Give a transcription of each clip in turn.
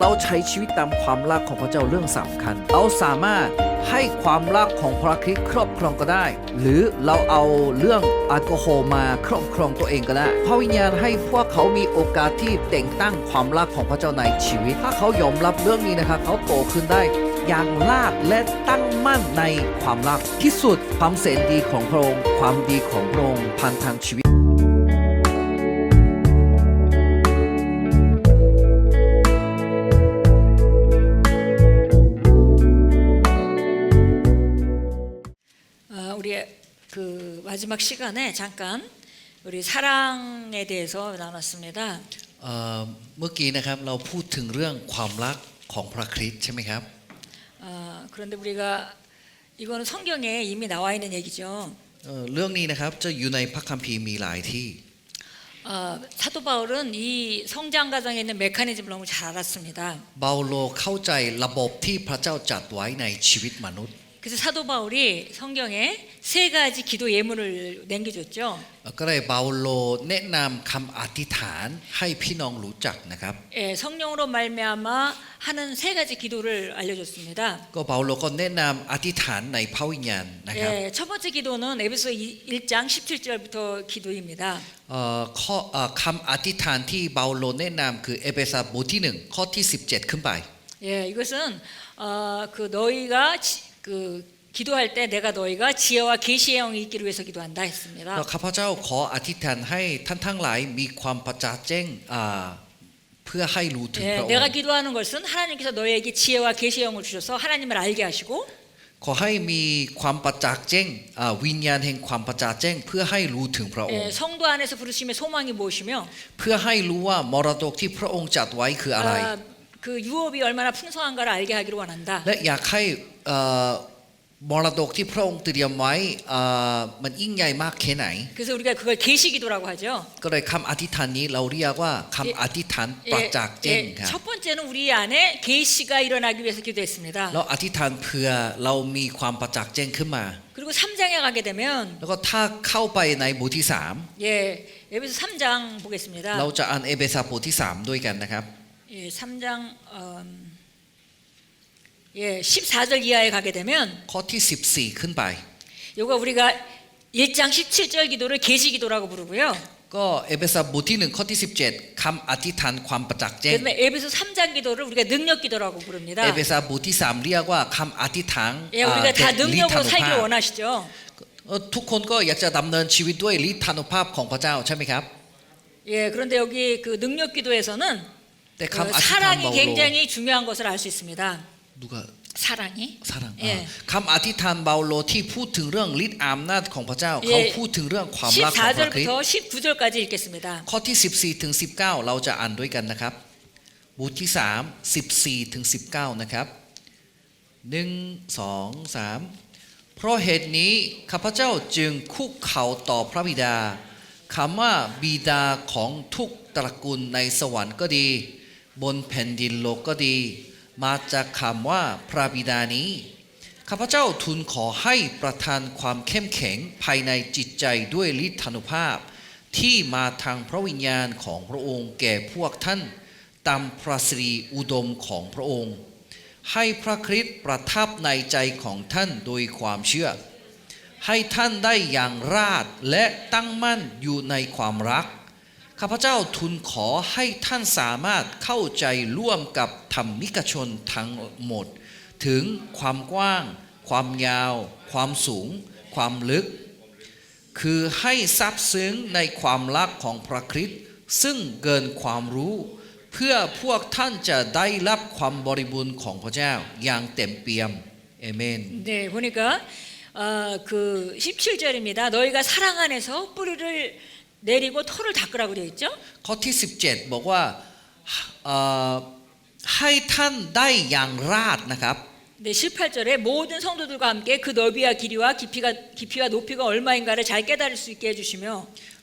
เราใช้ชีวิตตามความรักของพระเจ้าเรื่องสำคัญเราสามารถให้ความรักของพระคริสต์ครอบครองก็ได้หรือเราเอาเรื่องแอลกอฮอล์มาครอบครองตัวเองก็ได้พระวิญญาณให้พวกเขามีโอกาสที่แต่งตั้งความรักของพระเจ้าในชีวิตถ้าเขายอมรับเรื่องนี้นะครับเขาโตขึ้นได้อย่างลาดและตั้งมั่นในความรักที่สุดความแสนดีของพระองค์ความดีของพระองค์ผ่านทางชีวิต우리 그 마지막 시간에 잠깐 우리 사랑에 대해서 나눴습니다. เมื่อกี้นะครับเราพูดถึงเรื่องความรักของพระคริสต์ใช่ไหมครับ 그런데 우리가 이거는 성경에 이미 나와 있는 얘기죠. เรื่องนี้นะครับจะอยู่ในพระคัมภีร์มีหลายที่ 사도 바울은 이 성장 과정에 있는 메커니즘을 너무 잘 알았습니다. เปาโลเข้าใจระบบที่พระเจ้าจัดไว้ในชีวิตมนุษย์ 그래서 사도 바울이 성경에 세 가지 기도 예문을 남겨줬죠. ก็เลยเปาโลแนะนำคำอธิษฐานให้พี่น้องรู้จักนะครับ 예, 성령으로 말미암아 하는 세 가지 기도를 알려줬습니다. ก็เปาโลก็แนะนำอธิษฐานในพระวิญญาณนะครับ 예, 첫 번째 기도는 에베소 1장 17절부터 기도입니다. คำอธิษฐานที่เปาโลแนะนำคือเอเฟซัสบทที่1ข้อที่17ขึ้นไป 예, 이것은 그 너희가 그 기도할 때 내가 너희가 지혜와 계시의 영이 있기를 위해서 기도한다 했습니다. ข้าพเจ้าขออธิษฐานให้ท่านทั้งหลายมีความประจักษ์แจ้งเพื่อให้รู้ถึงพระองค์ 내가 기도하는 것은 하나님께서 너희에게 지혜와 계시의 영을 주셔서 하나님을 알게 하시고 ขอให้มีความประจักษ์แจ้งวิญญาณแห่งความประจักษ์แจ้งเพื่อให้รู้ถึงพระองค์ 성도 안에서 부르심의 소망이 무엇이며 เพื่อให้รู้ว่ามรดกที่พระองค์จัดไว้คืออะไร 그 유업이 얼마나 풍성한가를 알게 하기를 원한다. และอยากให้มรดกที่พระองค์เตรียมไว้มันยิ่งใหญ่มากแค่ไหน 그래서 우리가 그걸 계시기도라고 하죠. ก็เลยคำอธิษฐานนี้เราเรียกว่าคำอธิษฐานประจักษ์แจ้งครับ 첫 번째는 우리 안에 계시가 일어나기 위해서 기도했습니다. เราอธิษฐานเพื่อเรามีความประจักษ์แจ้งขึ้นมา 그리고 3장에 가게 되면 แล้วก็ถ้าเข้าไปในบทที่ 예, 에베소 3장 보겠습니다. 3เราจะอ่านเอเฟซัสบทที่3ด้วยกันนะครับ 예, 3장 예, 14절 이하에 가게 되면 ข้อที่14ขึ้นไป 요거 우리가 1장 17절 기도를 계시 기도라고 부르고요. ก็เอเฟซัสบทที่1ข้อที่17คำอธิษฐานความประจักษ์แจ้ง 그다음에 에베소 3장 기도를 우리가 능력 기도라고 부릅니다. เอเฟซัสบทที่3เรียกว่าคำอธิษฐาน 예, 우리가 다 ฤทธา 능력으로 นุภา 살기를 พ 원하시죠. ทุกคนก็อยากจะดำเนินชีวิตด้วยฤทธานุภาพของพระเจ้าใช่ไหมครับ 예, 그런데 여기 그 능력 기도에서는 แต่ 그 คำอธิษฐาน 사랑이 เปาโล 굉장히 중요한 것을 알 수 있습니다. ดูก็ 사랑이 สร้าง 예. คำอธิษฐานเปาโลที่พูดถึงเรื่องฤทธิ์อำนาจของพระเจ้าเขาพูดถึงเรื่องความรักของพระคริสต์ 14절부터 19절까지 읽겠습니다. ข้อที่14ถึง19เราจะอ่านด้วยกันนะครับบทที่3 14ถึง19นะครับ1 2 3เพราะเหตุนี้ข้าพเจ้าจึงคุกเข่าต่อพระบิดาคำว่าบิดาของทุกตระกูลในสวรรค์ก็ดีบนแผ่นดินโลกก็ดีมาจากคำว่าพระบิดานี้ข้าพเจ้าทูลขอให้ประทานความเข้มแข็งภายในจิตใจด้วยฤทธานุภาพที่มาทางพระวิญญาณของพระองค์แก่พวกท่านตามพระสิริอุดมของพระองค์ให้พระคริสต์ประทับในใจของท่านโดยความเชื่อให้ท่านได้อย่างราดและตั้งมั่นอยู่ในความรักข้าพเจ้าทูลขอให้ท่านสามารถเข้าใจร่วมกับธรรมิกชนทั้งหมดถึงความกว้างความยาวความสูงความลึกคือให้ซาบซึ้งในความรักของพระคริสต์ซึ่งเกินความรู้เพื่อพวกท่านจะได้รับความบริบูรณ์ของพระเจ้าอย่างเต็มเปี่ยมเอเมน 네, 보니까 그 17절입니다. 너희가 사랑 안에서 뿌리를 내리고 토를 닦으라고 되어 있죠. ข้อที่17บอกว่าให้ท่านได้อย่างราดนะครับ 네, 18절에 모든 성도들과 함께 그 넓이와 길이와 깊이와 높이가 얼마인가를 잘 깨달을 수 있게 해주시며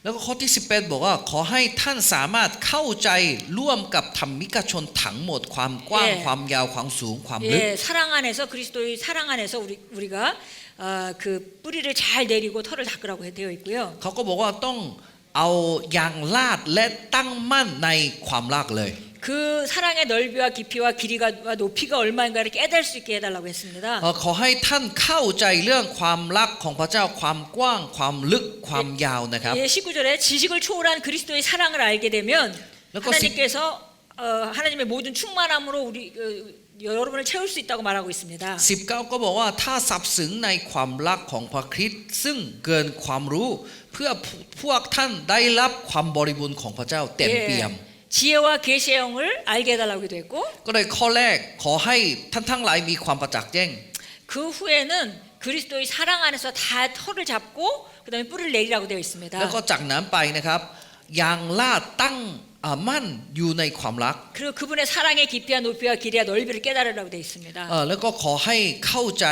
แล้วก็ข้อที่18บอกว่าขอให้ท่านสามารถเข้าใจร่วมกับธรรมิกชนทั้งหมดความกว้างความยาวความสูงความลึก 예, 사랑 안에서 그리스도의 사랑 안에서 우리가 그 뿌리를 잘 내리고 털을 닦으라고 되어 있고요. เขาก็บอกว่าต้องเอาอย่างลาดและตั้งมั่นในความรักเลย 그 사랑의 넓이와 깊이와 길이가 높이가 얼마인가를 깨달을 수 있게 해달라고 했습니다. ขอให้ท่านเข้าใจเรื่องความรักของพระเจ้าความกว้างความลึกความยาวนะครับ 예, 19절에 지식을 초월한 그리스도의 사랑을 알게 되면 그리고 하나님께서 하나님의 모든 충만함으로 우리 여러분을 채울 수 있다고 말하고 있습니다. 19ก็บอกว่าถ้าสับซึ้งในความรักของพระคริสต์ซึ่งเกินความรู้เพื่อพวกท่านได้รับความบริบูรณ์ของพระเจ้าเต็มเปี่ยม 지혜와 계시의 영을 알게 해달라고도 했고 ก็เลยข้อแรกขอให้ท่านทั้งหลายมีความประจักษ์แจ้ง 그 후에는 그리스도의 사랑 안에서 다 털을 잡고 그다음에 뿌리를 내리라고 되어 있습니다. แล้วก็จากนั้นไปนะครับอย่างลาดตั้งมั่นอยู่ในความรัก 그리고 그분의 사랑의 깊이와 높이와 길이와 넓이를 깨달으라고 되어 있습니다. แล้วก็ขอให้เข้าใจ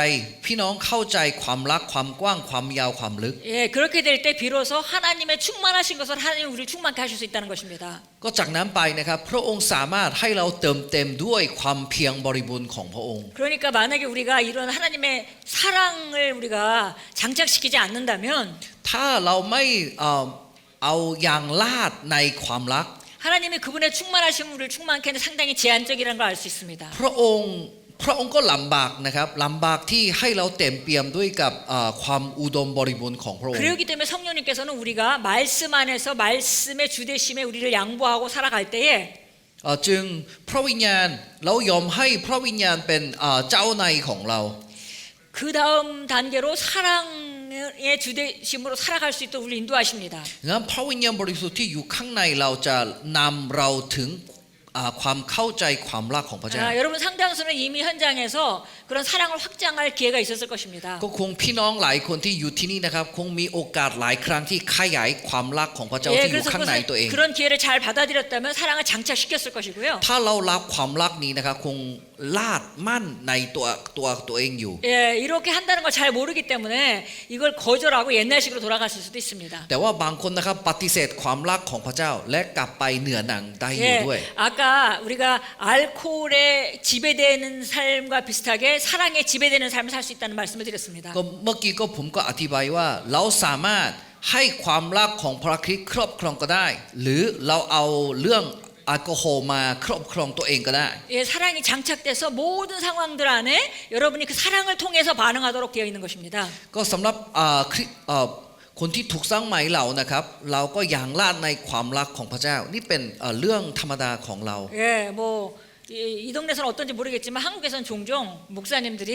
พี่น้องเข้าใจความรักความกว้างความยาวความลึก 예, 그렇게 될 때 비로소 하나님의 충만하신 것을 하나님 우리를 충만케 하실 수 있다는 것입니다. ก็จากนั้นไปนะครับพระองค์สามารถให้เราเติมเต็มด้วยความเพียงบริบูรณ์ของพระองค์ 그러니까 만약에 우리가 이런 하나님의 사랑을 우리가 장착시키지 않는다면 ถ้าเราไม่เอาอย่างลาดในความรัก 하나님이 그분의 충만하심을 충만케 하는 상당히 제한적이라는 걸 알 수 있습니다. พระองค์ก็ลำบากนะครับลำบากที่ให้เราเต็มเปี่ยมด้วยกับความอุดมบริบูรณ์ของพระองค์ 그렇기 때문에 성령님께서는 우리가 말씀 안에서 말씀의 주되심에 우리를 양보하고 살아갈 때에 จึงพระวิญญาณเรายอมให้พระวิญญาณเป็นเจ้านายของเรา 그 다음 단계로 사랑의 주되심으로 살아갈 수 있도록 우리를 인도하십니다. งั้นพระวิญญาณบริสุทธิ์ที่อยู่ข้างในเราจะนำเราถึงความเข้าใจความรักของพระเจ้า 여러분 상당수는 이미 현장에서 그런 사랑을 확장할 기회가 있었을 것입니다. ก็คงพี่น้องหลายคนที่อยู่ที่นี่นะครับคงมีโอกาสหลายครั้งที่ขยายความรักของพระเจ้าที่อยู่ 그래서 ข้างในตัวเอง 그런 기회를 잘 받아들였다면 사랑을 장착시켰을 것이고요. ถ้าเรารับความรักนี้นะครับคงลาดมั่นในตัวเองอยู่ 예, 이렇게 한다는 걸 잘 모르기 때문에 이걸 거절하고 옛날식으로 돌아갔을 수도 있습니다. แต่ว่าบางคนนะครับปฏิเสธความรักของพระเจ้าและกลับไปเหนือหนังได้อยู่ด้วย 아까 우리가 알코올에 지배되는 삶과 비슷하게 사랑에 지배되는 삶을 살 수 있다는 말씀을 드렸습니다. ก็เมื่อกี้ก็ผมก็อธิบายว่าเราสามารถให้ความรักของพระคริสต์ครอบครองก็ได้ หรือเราเอาเรื่องแอลกอฮอล์มาครอบครองตัวเองก็ได้ 예, 사랑이 장착돼서 모든 상황들 안에 여러분이 그 사랑을 통해서 반응하도록 되어 있는 것입니다. ก็สำหรับคนที่ถูกสร้างใหม่เรานะครับเราก็อย่างลาดในความรักของพระเจ้านี่เป็นเรื่องธรรมดาของเรา 예, 뭐 이 동네에서는 어떤지 모르겠지만 한국에서는 종종 목사님들이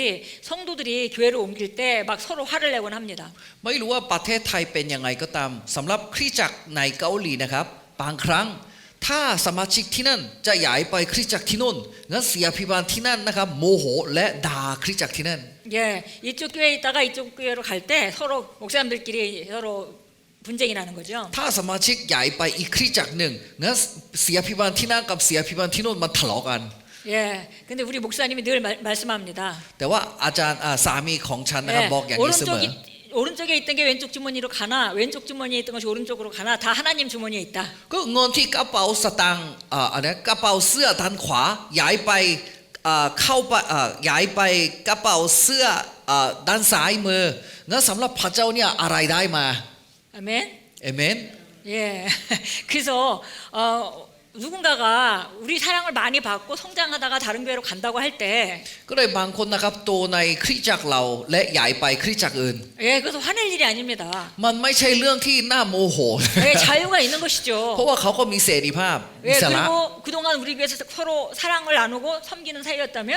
성도들이 교회를 옮길 때 막 서로 화를 내곤 합니다. ไม่รู้ว่าประเทศไทยเป็นยังไงก็ตามสำหรับคริสตจักรในเกาหลีนะครับบางครั้งถ้าสมาชิกที่นั่นจะย้ายไปคริสตจักรที่โน่นงั้นเสียพิบาลที่นั่นนะครับโมโหและด่าคริสตจักรที่นั่น 예, 이쪽 교회에 있다가 이쪽 교회로 갈 때 서로 목사님들끼리 서로 분쟁이 나는 거죠. ถ้าสมาชิกย้ายไปอีกคริสตจักรหนึ่งงั้นเสียพิบาลที่นั่นกับเสียพิบาลที่โน่นมันทะเลาะกัน 예, 근데 우리 목사님이 늘 말씀합니다. แต่ว่าอาจารย์สามีของฉันนะครับบอกอย่างนี้เสมอ 오른쪽에 있던 게 왼쪽 주머니로 가나 왼쪽 주머니에 있던 것이 오른쪽으로 가나 다 하나님 주머니에 있다. ก็เงินที่กระเป๋าสตางค์อันนี้กระเป๋าเสื้อด้านขวาย้ายไปเข้าไปย้ายไปกระเป๋าเสื้อด้านซ้ายมืองั้นสำหรับพระเจ้าเนี่ยอะไรได้มา 아멘. เอเมน 예. 그래서 누군가가 우리 사랑을 많이 받고 성장하다가 다른 교회로 간다고 할 때 ก็เลยบางคนนะครับโตในคริสตจักรเราและย้ายไปคริสตจักรอื่น 예, 그래서 화낼 일이 아닙니다. มันไม่ใช่เรื่องที่น่าโมโห 예, 자유가 있는 것이죠. เพราะว่าเขาก็มีเสรีภาพอิ 예, สระ 그리고 그동안 우리 교회에서 서로 사랑을 나누고 섬기는 사이였다면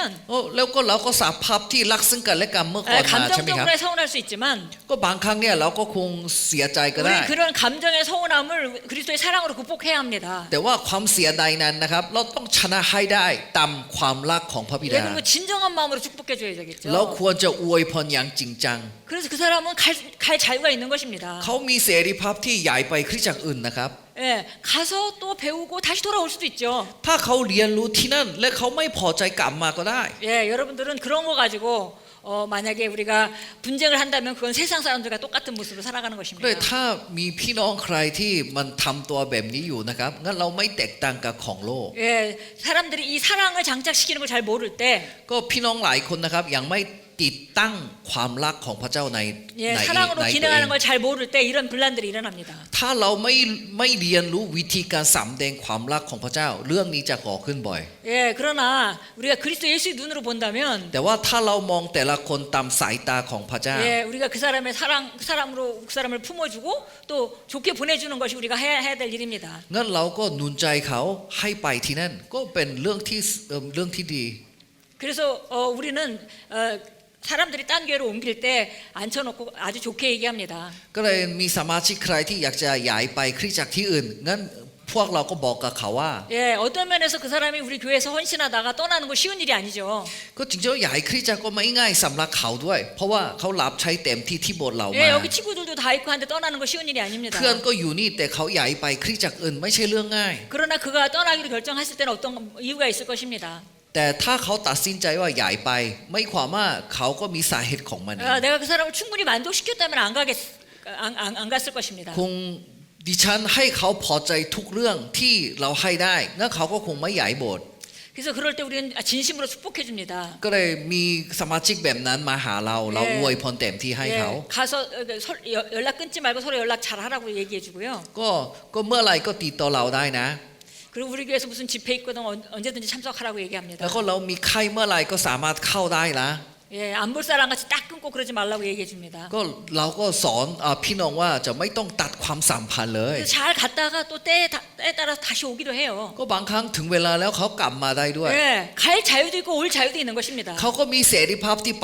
แล้วก็เราก็สาภาพที่รักซึ่งกันและกันเมื่อก่อนมาใช่ไหมครับ 감정적으로 서운할 수 있지만 ก็บางครั้งเนี่ยเราก็คงเสียใจก็ได้ 우리 그런 감정의 서운함을 그리스도의 사랑으로 극복해야 합니다. แต่ว่าความเสียดายนั้นนะครับเราต้องชนะให้ได้ตามความรักของพระบิ 예, ดา 그리고 진정한 마음으로 축복해줘야 되겠죠. เราควรจะอวยพรอย่างจริงจัง 그래서 그 사람은 갈 자유가 있는 것입니다. เขามีเสรีภาพที่ย้ายไปคริสตจักรอื่นนะครับ 예, 가서 또 배우고 다시 돌아올 수도 있죠. ถ้าเขาเรียนรู้ที่นั่นและเขาไม่พอใจกลับมาก็ได้ 예, 여러분들은 그런 거 가지고 만약에 우리가 분쟁을 한다면 그건 세상 사람들과 똑같은 모습으로 살아가는 เลย 것입니다. ถ้ามีพี่น้องใครที่มันทำตัวแบบนี้อยู่นะครับงั้นเราไม่แตกต่างกับของโลก 예, 사람들이 이 사랑을 장착시키는 걸 잘 모를 때 ก็พี่น้องหลายคนนะครับยังไม่ ติดตั้งความรักของพระเจ้าใน 예, ใน 사랑으로 ในตัวเอง 기능하는 걸 잘 모를 때 이런 분란들이 일어납니다. ถ้าเราไม่เรียนรู้วิธีการสำแดงความรักของพระเจ้าเรื่องนี้จะก่อขึ้นบ่อย 예, 그러나 우리가 그리스도 예수의 눈으로 본다면 แต่ว่าถ้าเรามองแต่ละคนตามสายตาของพระเจ้า 예, 우리가 그 사람의 그 사람으로 그 사람을 품어주고 또 좋게 보내주는 것이 우리가 해야 될 일입니다. งั้นเราก็หนุนใจเขาให้ไปที่นั่นก็เป็นเรื่องที่ดี 그래서 우리는 사람들이 딴 교회로 옮길 때 앉혀놓고 아주 좋게 얘기합니다. ก็เลยมีสมาชิกใครที่อยากจะย้ายไปคริสตจักรที่อื่นงั้นพวกเราก็บอกกับเขาว่า 예, 어떤 면에서 그 사람이 우리 교회에서 헌신하다가 떠나는 거 쉬운 일이 아니죠. ก็จริงๆย้ายคริสตจักรก็ไม่ง่ายสำหรับเขาด้วย เพราะว่าเขารับใช้เต็มที่ที่โบสถ์เรา 예, มา 여기 친구들도 다 있고 한데 떠나는 거 쉬운 일이 아닙니다. เพื่อนก็อยู่นี่แต่เขาย้ายไปคริสตจักรอื่นไม่ใช่เรื่องง่าย 그러나 그가 떠나기로 결정했을 때는 어떤 이유가 있을 것입니다. แต่ถ้าเขาตัดสินใจว่าย้ายไปไม่ความว่าเขาก็มีสาเหตุของมันเอง 내가 그 사람을 충분히 만족시켰다면 안 갔을 것입니다. คงดิฉันให้เขาพอใจทุกเรื่องที่เราให้ได้งั้นเขาก็คงไม่ย้ายโบสถ์ 그래서 그럴 때 우리는 진심으로 축복해 줍니다. ก็เลยมีสมาชิกแบบนั้นมาหาเราอวยพรเต็มที่ให้เขา 가서 연락 끊지 말고 서로 연락 잘 하라고 얘기해 주고요. ก็เมื่อไหร่ก็ติดต่อเราได้นะ 그리고 우리 교회에서 무슨 집회 있거든 언제든지 참석하라고 얘기합니다. แล้วก็เรามีใครเมื่อไหร่ก็สามารถเข้าได้นะ 예, 안 볼 사람 같이 딱 끊고 그러지 말라고 얘기해 줍니다. ก็เราก็สอนพี่น้องว่าจะไม่ต้องตัดความสัมพันธ์เลย 잘 갔다가 또 때에 따라 다시 오기도 해요. ก็บางครั้งถึงเวลาแล้วเขากลับมาได้ด้วย 예, 갈 자유도 있고 올 자유도 있는 것입니다. เขาก็มีเสรีภาพที่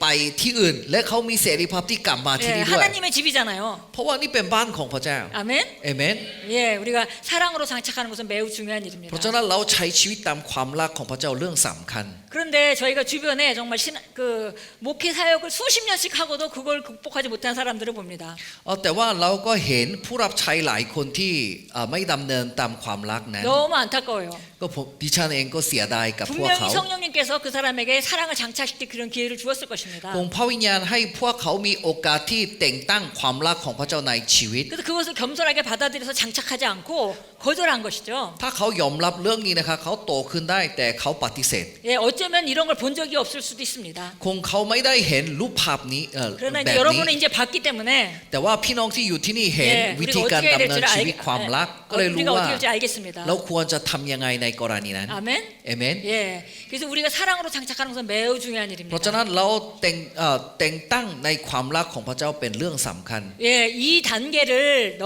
ไปที่อื่น และเขามีเสรีภาพที่กลับมาที่ 예, นี่ด้วย 하나님의 집이잖아요. เพราะว่านี่เป็นบ้านของพระเจ้า 아멘. เอเมน 예, 우리가 사랑으로 장착하는 것은 매우 중요한 일입니다. เพราะฉะนั้นเราใช้ชีวิตตามความรักของพระเจ้าเรื่องสำคัญ 그런데 저희가 주변에 정말 그 목회 사역을 수십 년씩 하고도 그걸 극복하지 못한 사람들을 봅니다. แต่ว่าเราก็เห็นผู้รับใช้หลายคนที่ไม่ดำเนินตามความรักนั้น 너무 안타까워요. ก็ดิฉันเองก็เสียดายกับพวก 분명히 เขา 성령님께서 그 사람에게 사랑을 장착시킬 그런 기회를 주었을 것입니다. คงพระวิญญาณให้พวกเขามีโอกาสที่แต่งตั้งความรักของพระเจ้าในชีวิต 그래서 그것을 겸손하게 받아들여서 장착하지 않고 거절한 것이죠. ถ้าเขายอมรับเรื่องนี้นะคะเขาโตขึ้นได้แต่เขาปฏิเสธ 예, 어쩌면 이런 걸 본 적이 없을 수도 있습니다. คงเขาไม่ได้เห็นรูปภาพนี้ 그러나 แบ 이제 บ 여러분은 นี้ 이제 봤기 때문에 แต่ว่าพี่น้องที่อยู่ที่นี่เห็น 예, วิธี 우리가 การ 어떻게 해야 ดำเนิน 될지를 ชีวิตความรักก็เลยรู้ 우리가 ว่า 어떻게 될지 알겠습니다. เราควรจะทำยังไงในกรณีนั้น 아멘. เอเมน 예, 그래서 우리가 사랑으로 장착하는 것은 매우 중요한 เพราะฉะ 일입니다. นั้นเราแต่งตั้งในความรักของพระเจ้าเป็นเรื่องสำคัญ 예, 이 단계를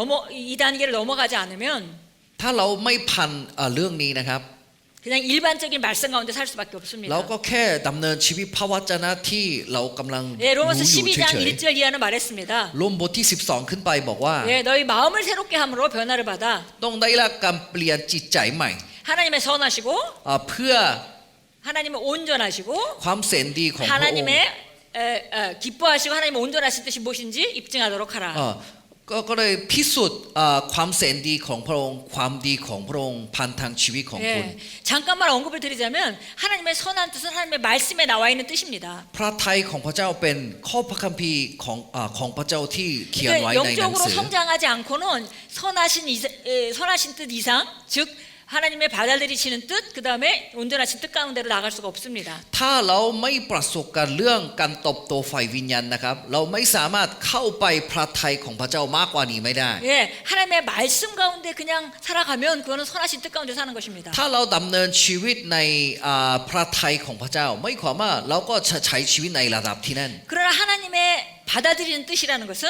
넘어가지 않으면 ถ้าเราไม่พันเรื่องนี้นะครับ 그냥 일반적인 말씀 가운데 살 수밖에 เรา 없습니다. ก็แค่ดำเนินชีวิตพระวจนะที่เรากำลัง 예, รู้ 로마서 อยู่ 12장 เฉย 1절 이하는 말했습니다. ๆร่วมบทที่ 12 ขึ้นไปบอกว่า 예, 너희 마음을 새롭게 함으로 변화를 받아 ต้องได้รับการเปลี่ยนจิตใจใหม่ 하나님의 선하시고 เพื่อ 하나님의 온전하시고 ความเสนดีของพระองค์ 하나님의 기뻐하시고 하나님의 온전하신 뜻이 무엇인지 입증하도록 하라. ก็เลยพิสูจน์ความเสนดีของพระองค์ความดีของพระองค์ผ่านทางชีวิตของคุณ 예, 잠깐만 언급을 드리자면 하나님의 선한 뜻은 하나님의 말씀에 나와 있는 뜻입니다. พระทัยของพระเจ้าเป็นข้อพระคัมภีร์ของพระเจ้าที่เขียนไว้ 그러니까 ในหนัง 영적으로 สือ 성장하지 않고는 선하신 뜻 이상 즉 하나님의 받아들이시는 뜻 그다음에 온전하신 뜻 가운데로 나갈 수가 없습니다. ถ้าเราไม่ประสบการณ์เรื่องการเติบโตฝ่ายวิญญาณนะครับเราไม่สามารถเข้าไปพระทัยของพระเจ้ามากกว่านี้ไม่ได้ 예, 하나님의 말씀 가운데 그냥 살아가면 그거는 선하신 뜻 가운데 사는 것입니다. ถ้าเราดำเนินชีวิตในพระทัยของพระเจ้าไม่ความว่าเราก็จะใช้ชีวิตในระดับที่นั่น 그러나 하나님의 받아들이는 뜻이라는 것은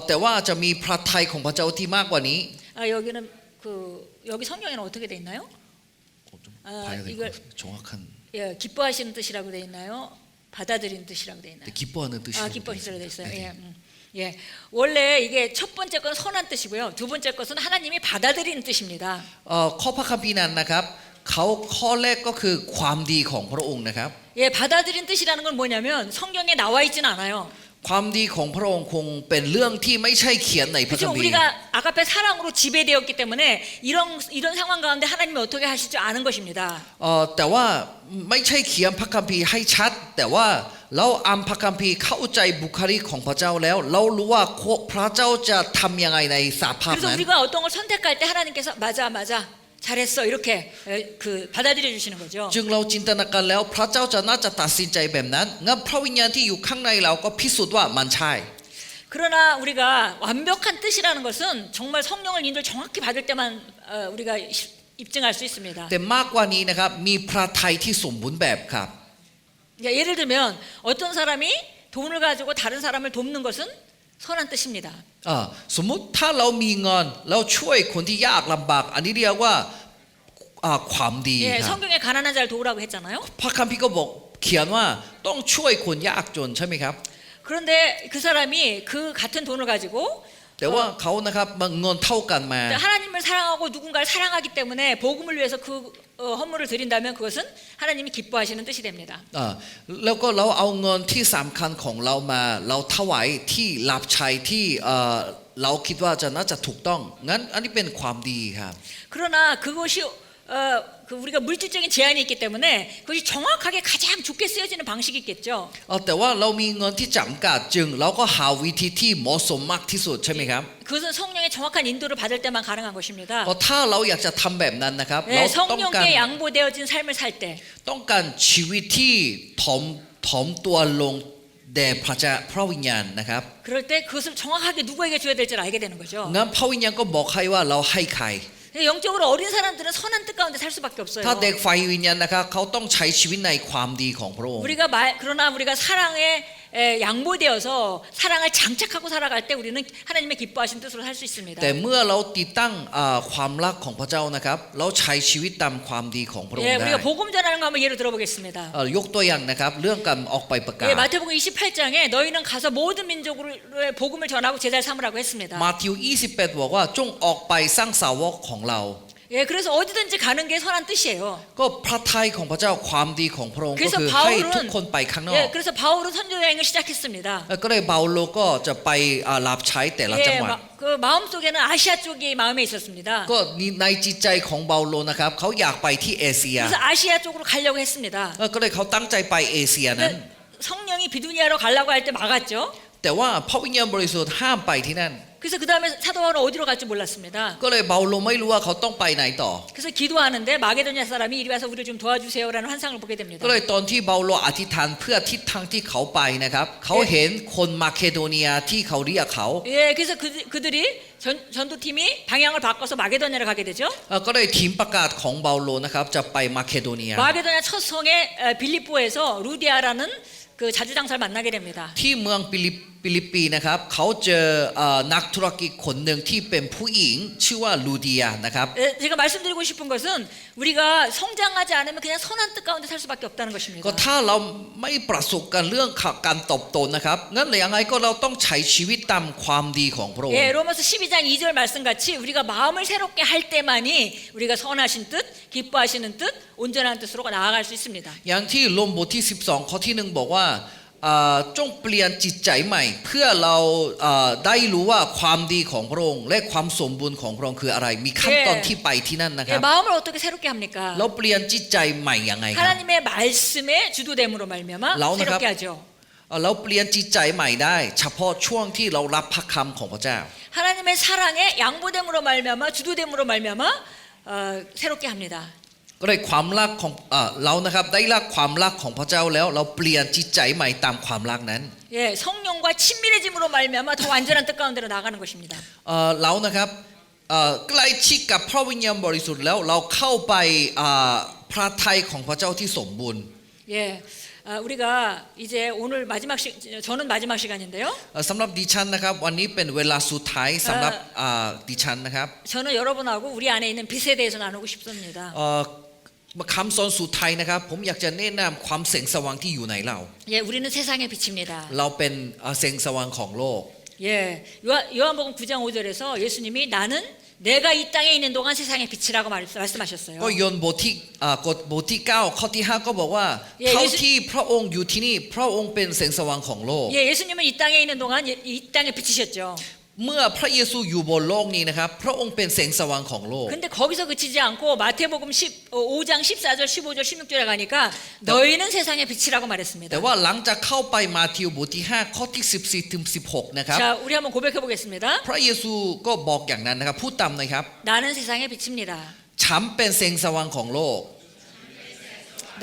แต่ว่าจะมีพระทัยของพระเจ้าที่มากกว่านี้ 여기는 여기 성경에는 어떻게 돼 있나요? 봐야 될 이걸 것 같아요. 정확한 예, 기뻐하시는 뜻이라고 돼 있나요? 받아들이는 뜻이라고 돼 있나요? 기뻐하는 뜻이 기뻐하시라고 돼 있어요. 예, 예, 원래 이게 첫 번째 건 선한 뜻이고요. 두 번째 것은 하나님이 받아들이는 뜻입니다. ข้อพระคัมภีร์นั้นนะครับเขาข้อแรกก็คือความดีของพระองค์นะครับ 예, 받아들이는 뜻이라는 건 뭐냐면 성경에 나와 있지는 않아요. ความดีของพระองค์คงเป็นเรื่องที่ไม่ใช่เขียนในพระคัม 그렇죠. ภีร์ 우리가 아가페 사랑으로 지배되었기 때문에 이런 상황 가운데 하나님이 어떻게 하실 줄 아는 것입니다. แต่ว่าไม่ใช่เขียนพระคัมภีร์ให้ชัด แต่ว่าเราอ่านพระคัมภีร์เข้าใจบุคลิกของพระเจ้าแล้ว เรารู้ว่าพระเจ้าจะทำยังไงในสภาพ 그래서 นั้น 우리가 어떤 걸 선택할 때 하나님께서 맞아 잘했어 이렇게 그 받아들여 주시는 거죠. จึงเราจินตนาการแล้วพระเจ้าจะน่าจะตัดสินใจแบบนั้นงั้นพระวิญญาณที่อยู่ข้างในเราก็พิสูจน์ว่ามันใช่ 그러나 우리가 완벽한 뜻이라는 것은 정말 성령을 인도를 정확히 받을 때만 우리가 입증할 수 있습니다. แต่มากกว่านี้นะครับมีพระทัยที่สมบูรณ์แบบครับ 그러니까 예를 들면 어떤 사람이 돈을 가지고 다른 사람을 돕는 것은 선한 뜻입니다. สมมุติถ้าเรามีเงินเราช่วยคนที่ยากลำบากอันนี้เรียกว่าความดี 예, ครับ 성경에 가난한 자를 도우라고 했잖아요. พระคัมภีร์ก็บอกเขียนว่าต้องช่วยคนยากจนใช่ไหมครับ 그런데 그 사람이 그 같은 돈을 가지고 แต่ว่าเขานะครับเงินเท่ากันมา 하나님을 사랑하고 누군가를 사랑하기 때문에 복음을 위해서 그 헌물을 드린다면 그것은 하나님이 기뻐하시는 뜻이 됩니다. แล้วก็เราเอาเงินที่สำคัญของเรามาเราถวายที่รับใช้ที่เราคิดว่าจะน่าจะถูกต้องงั้นอันนี้เป็นความดีครับ 그러나 그것이 그 우리가 물질적인 제한이 있기 때문에 그것이 정확하게 가장 좋게 쓰여지는 방식이 있겠죠. แต่ว่าเรามีเงินที่จำกัดจึงเราก็หาวิธีที่เหมาะสมมากที่สุดใช่ไหมครับ 그것은 성령의 정확한 인도를 받을 때만 가능한 것입니다. เพราะถ้าเราอยากจะทำแบบนั้นนะครับเรา 네, ต้องการ 성령께 양보되어진 삶을 살 때 ต้องการชีวิตที่ถ่อมตัวลงแด่พระเจ้าพระวิญญาณนะครับ 그럴 때 그것을 정확하게 누구에게 줘야 될지를 알게 되는 거죠. งั้นพระวิญญาณก็บอกให้ว่าเราให้ใคร 영적으로 어린 사람들은 선한 뜻 가운데 살 수밖에 없어요. ถ้าเด็กฝ่ายวิญญาณนะครับเขาต้องใช้ชีวิตในความดีของพระองค์ 그러나 우리가 사랑에 양보되어서 사랑을 장착하고 살아갈 때 우리는 하나님의 기뻐하신 뜻으로 살 수 있습니다. แต่เมื่อเราติดตั้งความรักของพระเจ้านะครับเราใช้ชีวิตตามความดีของพระอง 예, ค์ได้ 우리가 복음 전하는 거 한번 예를 들어보겠습니다. ยกตัวอย่างนะครับเรื่องการออกไปประกาศ 예, 마태복음 28장에 너희는 가서 모든 민족의 복음을 전하고 제자를 삼으라고 했습니다. มาทิว 28 บอกว่าจงออกไปสร้างสาวกของเรา 예, 그래서 어디든지 가는 게 선한 뜻이에요. ก็พระทัยของพระเจ้าความดีของพระองค์ก็ 그래서 คือให้ทุกคนไปข้างนอก 예, 그래서 바울은 선교 여행을 시작했습니다. ก็เลยเปาโลก็จะไปรับใช้แต่ละจัง 예, หวัด 그 마음 속에는 아시아 쪽이 마음에 있었습니다. ก็ในจิตใจของเปาโลนะครับเขาอยากไปที่เอเชีย 그래서 아시아 쪽으로 가려고 했습니다. ก็เลยเขาตั้งใจไปเอเชียนั้น 근데 성령이 비두니아로 가려고 할 때 막았죠. แต่ว่าพระวิญญาณบริสุทธิ์ห้ามไปที่นั่น 그래서 그 다음에 사도 바울은 어디로 갈지 몰랐습니다. ก็เลยเปาโลไม่รู้ว่าเขาต้องไปไหนต่อ 그래서 기도하는데 마게도냐 사람이 이리 와서 우리를 좀 도와주세요라는 환상을 보게 됩니다. ก็เลยตอนที่เปาโลอธิษฐานเพื่อทิศทางที่เขาไปนะครับเขาเห็นคนมาเคโดเนียที่เขาเรียกเขา 예, 그래서 그들이 전도팀이 방향을 바꿔서 마게도냐를 가게 되죠. ก็เลยทีมประกาศของเปาโลนะครับจะไปมาเคโดเนีย 마게도냐 첫 성에 빌립보에서 루디아라는 그 자주장사를 만나게 됩니다. ที่เมืองฟิลิปปีนะครับเขาเจอนักธุรกิจคนหนึ่งที่เป็นผู้หญิงชื่อว่าลูเดียนะครับ 제가 말씀드리고 싶은 것은 우리가 성장하지 않으면 그냥 선한 뜻 가운데 살 수밖에 없다는 것입니다. ก็ถ้าเราไม่ประสบกันเรื่องการตบโตนะครับงั้นยังไงก็เราต้องใช้ชีวิตตามความดีของพระองค์ 예, 로마서 12장 2절 말씀같이 우리가 마음을 새롭게 할 때만이 우리가 선하신 뜻, 기뻐하시는 뜻, 온전한 뜻으로 나아갈 수 있습니다. อย่างที่โรมบทที่12ข้อที่1บอกว่าจงเปลี่ยนจิตใจใหม่เพื่อเราได้รู้ว่าความดีของพระองค์และความสมบูรณ์ของพระองค์คืออะไรมีขั้นตอนที่ไปที่นั่นนะค 예, รับ 마음을 어떻게 새롭게 합니까? เราเปลี่ยนจิตใจใหม่ยังไงครับ 하나님의 말씀의 주도됨으로 말미암아 나오는 새롭게 값- 하죠. เราเปลี่ยนจิตใจใหม่ได้ เฉพาะช่วงที่เรารับพระคำของพระเจ้า 하나님의 사랑의 양보됨으로 말미암아 주도됨으로 말미암아 새롭게 합니다. ก็เลยความรักของเรานะครับได้รับความรักของพระเจ้าแล้วเราเปลี่ยนจิตใจใหม่ตามความรักนั้น 예, 성령과 친밀해짐으로 말미암아 더 완전한 뜻 가운데로 나가는 것입니다. เรานะครับใกล้ชิดกับพระวิญญาณบริสุทธิ์แล้วเราเข้าไปพระทัยของพระเจ้าที่สมบูรณ์ 예, 우리가 이제 오늘 저는 마지막 시간인데요. สำหรับดิฉันนะครับวันนี้เป็นเวลาสุดท้ายสำหรับดิฉันนะครับ 저는 여러분하고 우리 안에 있는 빛에 대해서 나누고 싶습니다. คำสอนสุดท้ายนะครับผมอยากจะแนะนำความแสงสว่างที่อยู่ในเรา 예, 우리는 세상의 빛입니다. เราเป็นแสงสว่างของโลก 예, 요한복음 9장 5절에서 예수님이 나는 내가 이 땅에 있는 동안 세상의 빛이라고 말씀하셨어요. ก็โยนบทที่9ข้อที่5ก็บอกว่า เย้ เท่าที่พระองค์อยู่ที่นี่พระองค์เป็นแสงสว่างของโลก 예, 예수님은 이 땅에 있는 동안 이 땅에 빛이셨죠. เมื่อพระเยซูอยู่บนโลกนี้นะครับพระองค์เป็นแสงสว่างของโลก 근데 거기서 그치지 않고 마태복음 5장 14절, 15절, 16절에 가니까 너희는 세상의 빛이라고 말했습니다. แต่ว่าหลังจากเข้าไปมาทิวบทที่5ข้อที่14ถึง16นะครับ 자, 우리 한번 고백해 보겠습니다. พระเยซูก็บอกอย่างนั้นนะครับพูดตามนะครับ 나는 세상의 빛입니다. ฉันเป็นแสงสว่างของโลก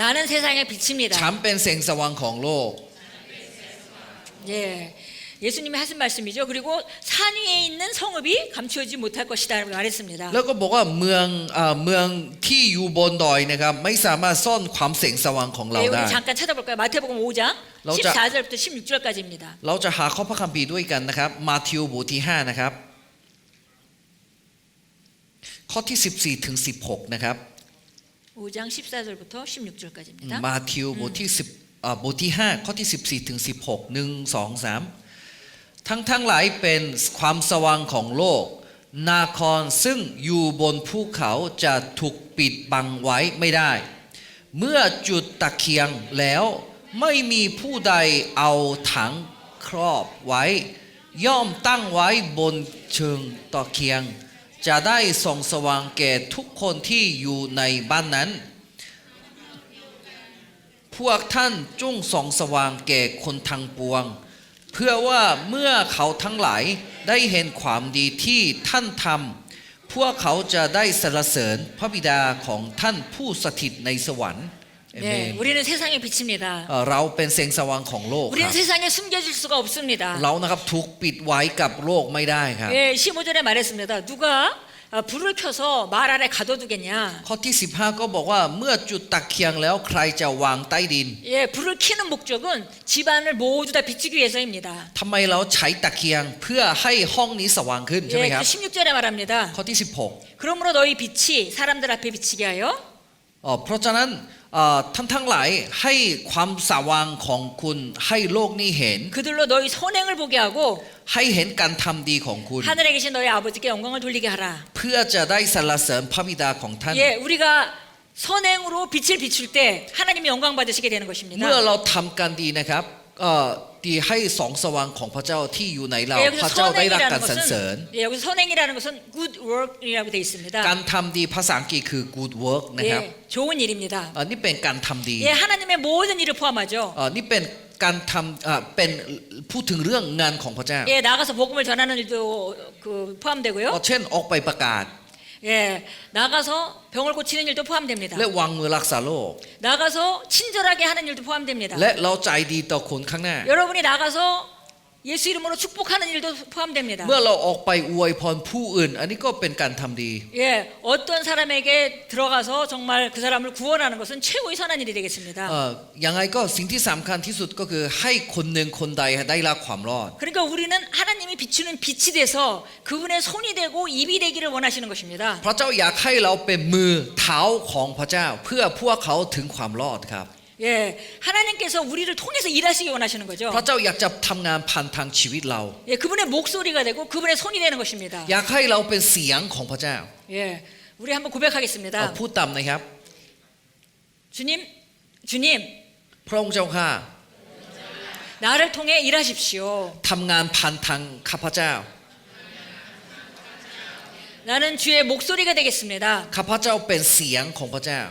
나는 세상의 빛입니다. ฉันเป็นแสงสว่างของโลก 예, 예수님이 하신 말씀이죠. 그리고 산 위에 있는 성읍이 감추어지지 못할 것이다라고 말했습니다. แล้วก็บอกว่าเมืองที่อยู่บนดอยนะครับไม่สามารถซ่อนความแสงสว่างของเรา 네, ได้ 우리 잠깐 찾아볼까요? 마태복음 5장 라우자. 14절부터 16절까지입니다. เราจะหาข้อพระคัมภีร์ด้วยกันนะครับมาทิวบทที่5นะครับข้อที่14ถึง16นะครับ 5장 14절부터 16절까지입니다. มาทิวบทที่10บทที่5ข้อที่14ถึง16 1 2 3ทั้งหลายเป็นความสว่างของโลกนาครซึ่งอยู่บนภูเขาจะถูกปิดบังไว้ไม่ได้ เมื่อจุดตะเกียงแล้วไม่มีผู้ใดเอาถังครอบไว้ ย่อมตั้งไว้บนเชิงตะเกียง จะได้ส่องสว่างแก่ทุกคนที่อยู่ในบ้านนั้น พวกท่านจงส่องสว่างแก่คนทั้งปวง เพื่อว่าเมื่อเขาทั้งหลายได้เห็นความดีที่ท่านทำพวกเขาจะได้สรรเสริญพระบิดาของท่านผู้สถิตในสวรรค์เอเม 네, น 우리는 세상의 빛입니다. เราเป็นแสงสว่างของโลกค 우리는 รับ 세상에 숨겨질 수가 없습니다. เรานะครับถูกปิดไว้กับโลกไม่ได้ครับ 예, 15절에 말했습니다. 누가 불을 켜서 말 아래 가둬두겠냐? ข้อที่15ก็บอกว่าเมื่อจุดตะเกียงแล้วใครจะวางใต้ดิน 예, 불을 켜는 목적은 집안을 모두 다 비추기 위해서입니다. ทำไมเราใช้ตะเกียงเพื่อให้ห้องนี้สว่างขึ้นใช่ไหม 예, ครับ 그 16절에 말합니다. ข้อที่16 그러므로 너희 빛이 사람들 앞에 비치게 하여 เพราะฉะนั้นท่านทั้งหลายให้ความสว่างของคุณให้โลกนี้เห็น 그들로 너희 선행을 보게 하고 ให้เห็นการทำดีของคุณ 하늘에 계신 너희 아버지께 영광을 돌리게 하라. เพื่อจะได้สรรเสริญพระบิดาของท่าน 예, 우리가 선행으로 빛을 비출 때 하나님이 영광 받으시게 되는 것입니다. เมื่อเราทำการดีนะครับดีให้สองสว่างของพระเจ้าที่อยู่ในเรา 예, พระ 여기서 เจ้าได้รับ 선행이라는 การสรรเสริญ 것은 예, 여기서 선행이라는 것은 good work이라고 되어 있습니다. การทำดีภาษาอังกฤษคือ good work นะครับ 예, 좋은 일입니다. นี่เป็นการทำดี 예, 하나님의 모든 일을 포함하죠. นี่เป็นการทำเป็นพูดถึงเรื่องงานของพระเจ้า 예, 나가서 복음을 전하는 일도 그 포함되고요. เช่นออกไปประกาศ 예, 나가서 병을 고치는 일도 포함됩니다. และวางมือรักษาโรค 나가서 친절하게 하는 일도 포함됩니다. และเราใจดีต่อคนข้างหน้า 여러분이 나가서 예수 이름으로 축복하는 일도 포함됩니다. เมื่อเราออกไปอวยพรผู้อื่น อันนี้ก็เป็นการทำดี 예, 어떤 사람에게 들어가서 정말 그 사람을 구원하는 것은 최고의 선한 일이 되겠습니다. ยังไงก็สิ่งที่สำคัญที่สุดก็คือให้คนหนึ่งคนใดได้รับความรอด 그러니까 우리는 하나님이 비추는 빛이 돼서 그분의 손이 되고 입이 되기를 원하시는 것입니다. พระเจ้าอยากให้เราเป็นมือเท้าของพระเจ้า เพื่อพวกเขาถึงความรอดครับ 예, 하나님께서 우리를 통해서 일하시기 원하시는 거죠. พระเจ้าอยากจะทำงานผ่านทางชีวิตเรา 예, 그분의 목소리가 되고 그분의 손이 되는 것입니다. อยากให้เราเป็นเสียงของพระเจ้า 예, 우리 한번 고백하겠습니다. พูดตามนะครับ 주님, พระองค์เจ้าข้า 나를 통해 일하십시오. ทำงานผ่านทางข้าพเจ้า 나는 주의 목소리가 되겠습니다. ข้าพเจ้าเป็นเสียงของพระเจ้า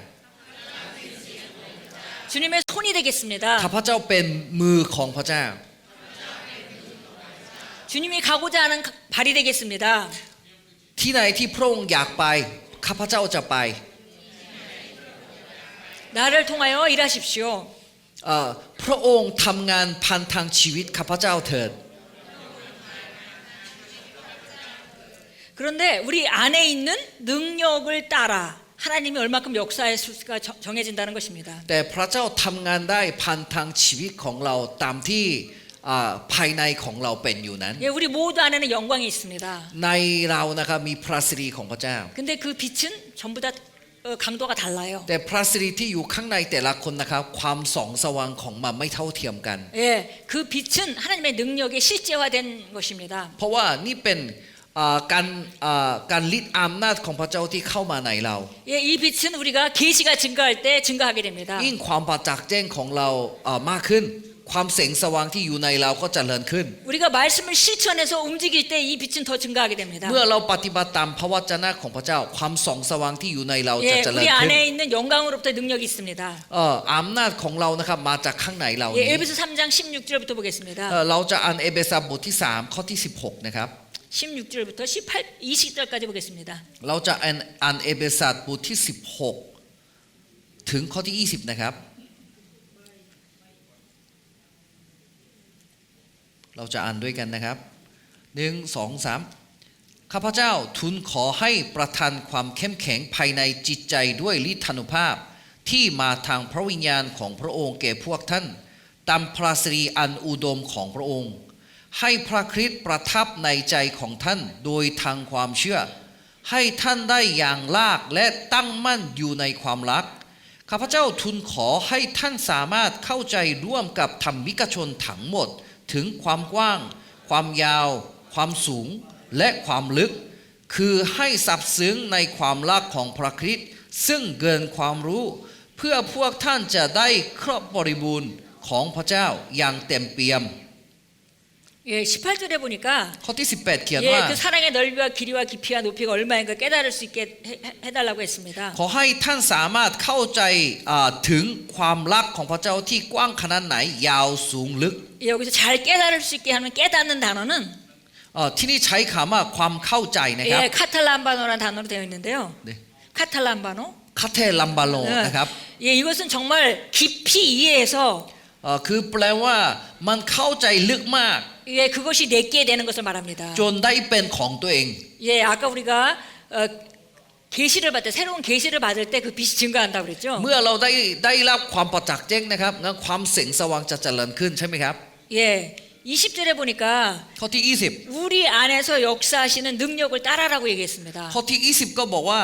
주님의 손이 되겠습니다. ข้าพเจ้าเป็นมือของพระเจ้า 주님이 가고자 하는 발이 되겠습니다. ที่ไหนที่พระองค์อยากไปข้าพเจ้าจะไป 나를 통하여 일하십시오. พระองค์ทำงานผ่านทางชีวิตข้าพเจ้าเถิด 그런데 우리 안에 있는 능력을 따라 하나님이 얼마큼 역사할 수가 정해진다는 것입니다. แต่พระเจ้าทำงานได้ผ่านทางชีวิตของเราตามที่ภายในของเราเป็นอยู่นั้น 예, 우리 모두 안에는 영광이 있습니다. ในเรานะครับมีพระสิริของพระเจ้า 근데 그 빛은 전부 다 강도가 달라요. แต่พระสิริที่อยู่ข้างในแต่ละคนนะครับความส่องสว่างของมันไม่เท่าเทียมกัน 예, 그 빛은 하나님의 능력의 실제화된 것입니다. เพราะว่านี่เป็นการฤทธิ์อำนาจของพระเจ้าที่เข้ามาในเรา 예, 이 빛은 우리가 계시가 증가할 때 증가하게 됩니다. ยิ่งความประจักษ์แจ้งของเรามากขึ้น ความแสงสว่างที่อยู่ในเราก็เจริญขึ้น 우리가 말씀을 실천해서 움직일 때 이 빛은 더 증가하게 됩니다. เมื่อเราปฏิบัติตามพระวจนะของพระเจ้าความส่องสว่างที่อยู่ในเราจะ 예, เจริญ 우리 ขึ้น 안에 있는 영광으로부터 능력이 있습니다. อำนาจของเรานะครับมาจากข้างในเรา 예, นี้ 에베소 3장 16절부터 보겠습니다. เราจะอ่านเอเบซัสบทที่3ข้อที่16นะครับ 16절부터 20절까지 보겠습니다. เราจะอ่านเอเฟซัสบทที่ 16 ถึงข้อที่ 20 นะครับ เราจะอ่านด้วยกันนะครับ 1 2 3 ข้าพเจ้าทูลขอให้ประทานความเข้มแข็งภายในจิตใจด้วยฤทธานุภาพที่มาทางพระวิญญาณของพระองค์แก่พวกท่านตามพระสิริอันอุดมของพระองค์ให้พระคริสต์ประทับในใจของท่านโดยทางความเชื่อให้ท่านได้อย่างลากและตั้งมั่นอยู่ในความรักข้าพเจ้าทูลขอให้ท่านสามารถเข้าใจร่วมกับธรรมิกชนทั้งหมดถึงความกว้างความยาวความสูงและความลึกคือให้สับซึ้งในความรักของพระคริสต์ซึ่งเกินความรู้เพื่อพวกท่านจะได้ครบบริบูรณ์ของพระเจ้าอย่างเต็มเปี่ยม 예, 18절에 보니까 ข้อที่ 18 เขียนว่า 예, 그 사랑의 넓이와 길이와 깊이와 높이가 얼마인가 깨달을 수 있게 해달라고 했습니다. ขอให้ท่านสามารถเข้าใจถึงความรักของพระเจ้าที่กว้างขนาดไหนยาวสูงลึก 예, 여기서 잘 깨달을 수 있게 하는 깨닫는 단어는 ที่นี่ใช้คำว่าความเข้าใจนะครับ 예, 카탈란바노라는 단어로 되어 있는데요. 네. 카탈란바노. คาเทลัมบาโลนะครับ 예, 이것은 정말 깊이 이해해서 คือแปลว่ามันเข้าใจลึกมาก 예, 그것이 내게 되는 것을 말합니다. จนได้เป็นของตัวเอง 예, 아까 우리가 계시를 받을 때 새로운 계시를 받을 때 그 빛이 증가한다고 그랬죠. เมื่อเราได้รับความประจักษ์แจ้งนะครับงั้นความแสงสว่างจะเจริญขึ้นใช่ไหมครับ 예, 20절에 보니까 ข้อที่ 우리 안에서 역사하시는 능력을 따라라고 얘기했습니다. 20 ข้อที่ 20 ก็บอกว่า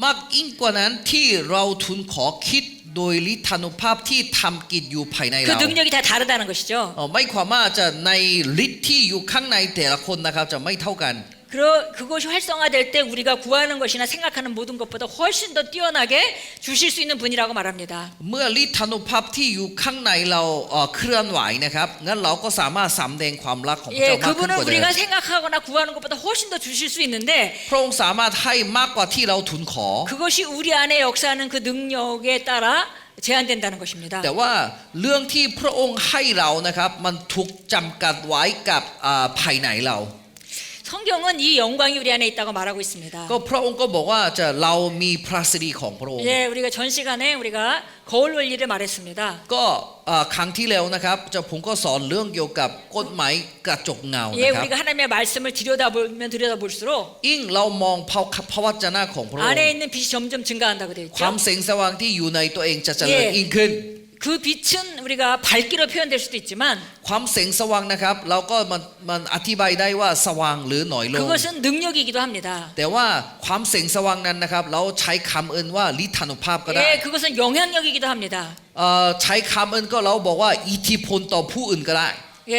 มากยิ่งกว่านั้นที่เราทูลขอคิดโดยฤทธานุภาพที่ทำกิจอยู่ภายใน 그 เรา 능력이 다 다르다는 것이죠. ไม่ความว่าจะในฤทธิ์ที่อยู่ข้างในแต่ละคนนะครับจะไม่เท่ากัน 그것이 활성화될 때 우리가 구하는 것이나 생각하는 모든 것보다 훨씬 더 뛰어나게 주실 수 있는 분이라고 말합니다. เมื่อฤทธานุภาพที่อยู่ข้างในเราเคลื่อนไหวนะครับงั้นเราก็สามารถสำแดงความรักของพระ 예, เจ้ามากขึ้น 그분은 กว่าเดิม 우리가 생각하거나 구하는 것보다 훨씬 더 주실 수 있는데 พระองค์สามารถให้มากกว่าที่เราทูลขอ 그것이 우리 안에 역사하는 그 능력에 따라 제한된다는 것입니다. แต่ว่าเรื่องที่พระองค์ให้เรานะครับมันถูกจำกัดไว้กับภายในเรา 성경은 이 영광이 우리 안에 있다고 말하고 있습니다. ก็พระองค์ก็บอกว่าจะเรามีพระสิริของพระองค์ 예, 우리가 전 시간에 우리가 거울 원리를 말했습니다. ก็ครั้งที่แล้วนะครับผมก็สอนเรื่องเกี่ยวกับกฎหมายกระจกเงา 예, นะครับ 우리가 하나님의 말씀을 들여다보면 들여다볼수록 ยิ่งเรามองพระวจนะของพระองค์ 안에 있는 빛이 점점 증가한다고 되어 ความ 있죠. แสงสว่างที่อยู่ในตัวเองจะเจริญยิ่งขึ้น 그 빛은 우리가 밝기로 표현될 수도 있지만 ความแสงสว่างนะครับเราก็มันอธิบายได้ว่าสว่างหรือหน่อยลง 그것은 능력이기도 합니다. แต่ว่าความแสงสว่างนั้นนะครับเราใช้คำอื่นว่าฤทธานุภาพก็ได้ 예, 그것은 영향력이기도 합니다. ใช้คำอื่นก็เราบอกว่าอิทธิพลต่อผู้อื่นก็ได้ 예,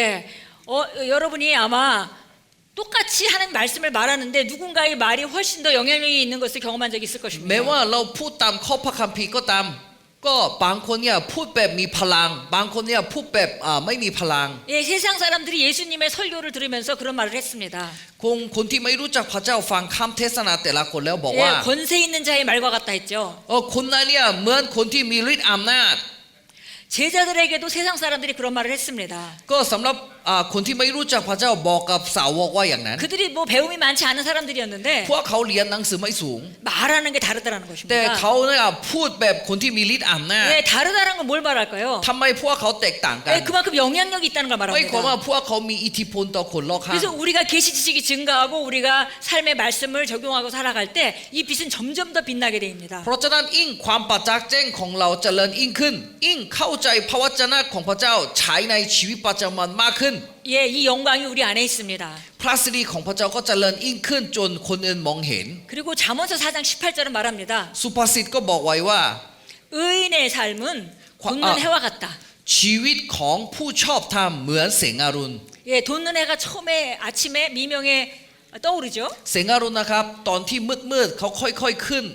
여러분이 아마 똑같이 하는 말씀을 말하는데 누군가의 말이 훨씬 더 영향력이 있는 것을 경험한 적이 있을 แม้ว่า 것입니다. เราพูดตามข้อพระคัมภีร์ก็ตามก็บางคนเนี่ยพูดแบบมีพลังบางคนเนี่ยพูดแบบไม่มีพลัง 예, 세상 사람들이 예수님의 설교를 들으면서 그런 말을 했습니다. คนที่ไม่รู้จักพระเจ้าฟังคำเทศนาแต่ละคนแล้วบอก 예, ว่า 권세 있는 자의 말과 같다 했죠. คนนั้นเนี่ยเหมือนคนที่มีฤทธิ์อำนาจ 제자들에게도 세상 사람들이 그런 말을 했습니다. ก็สำหรับคนที่ไม่รู้จักพระเจ้าบอกกับสาวกว่าอย่างนั้น 그들이 뭐 배움이 많지 않은 사람들이었는데 พวกเขาเรียนหนังสือไม่สูง 말하는 게 다르다는 แต่ 것입니다. เขาเนี่ยพูดแบบคนที่มีฤทธิ์อำนาจ 예, 다르다는 건 뭘 말할까요? ทำไมพวกเขาแตกต่างกัน 예, 그만큼 영향력이 있다는 걸 ไม่ความว่า 말합니다. พวกเขามีอิทธิพลต่อคนรอบข้าง 그래서 우리가 계시 지식이 증가하고 우리가 삶의 말씀을 적용하고 살아갈 때 이 빛은 점점 더 빛나게 됩니다. เพราะฉะนั้นยิ่งความประจักษ์แจ้งของเราเจริญยิ่งขึ้นยิ่งเข้าใจพระวจนะของพระเจ้าใช้ในชีวิตประจำวันมากขึ้น 예, 이 영광이 우리 안에 있습니다. พระสิริของพระเจ้าก็เจริญยิ่งขึ้นจนคนอื่นมองเห็น 그리고 잠언서 4장 18절은 말합니다. สุภาษิตก็บอกไว้ว่า 의인의 삶은 돋는 해와 같다. ชีวิตของผู้ชอบธรรมเหมือนแสงอรุณ 예, 돋는 해가 처음에 아침에 미명에 떠오르죠. แสงอรุณนะครับตอนที่มืดๆเขาค่อยๆขึ้น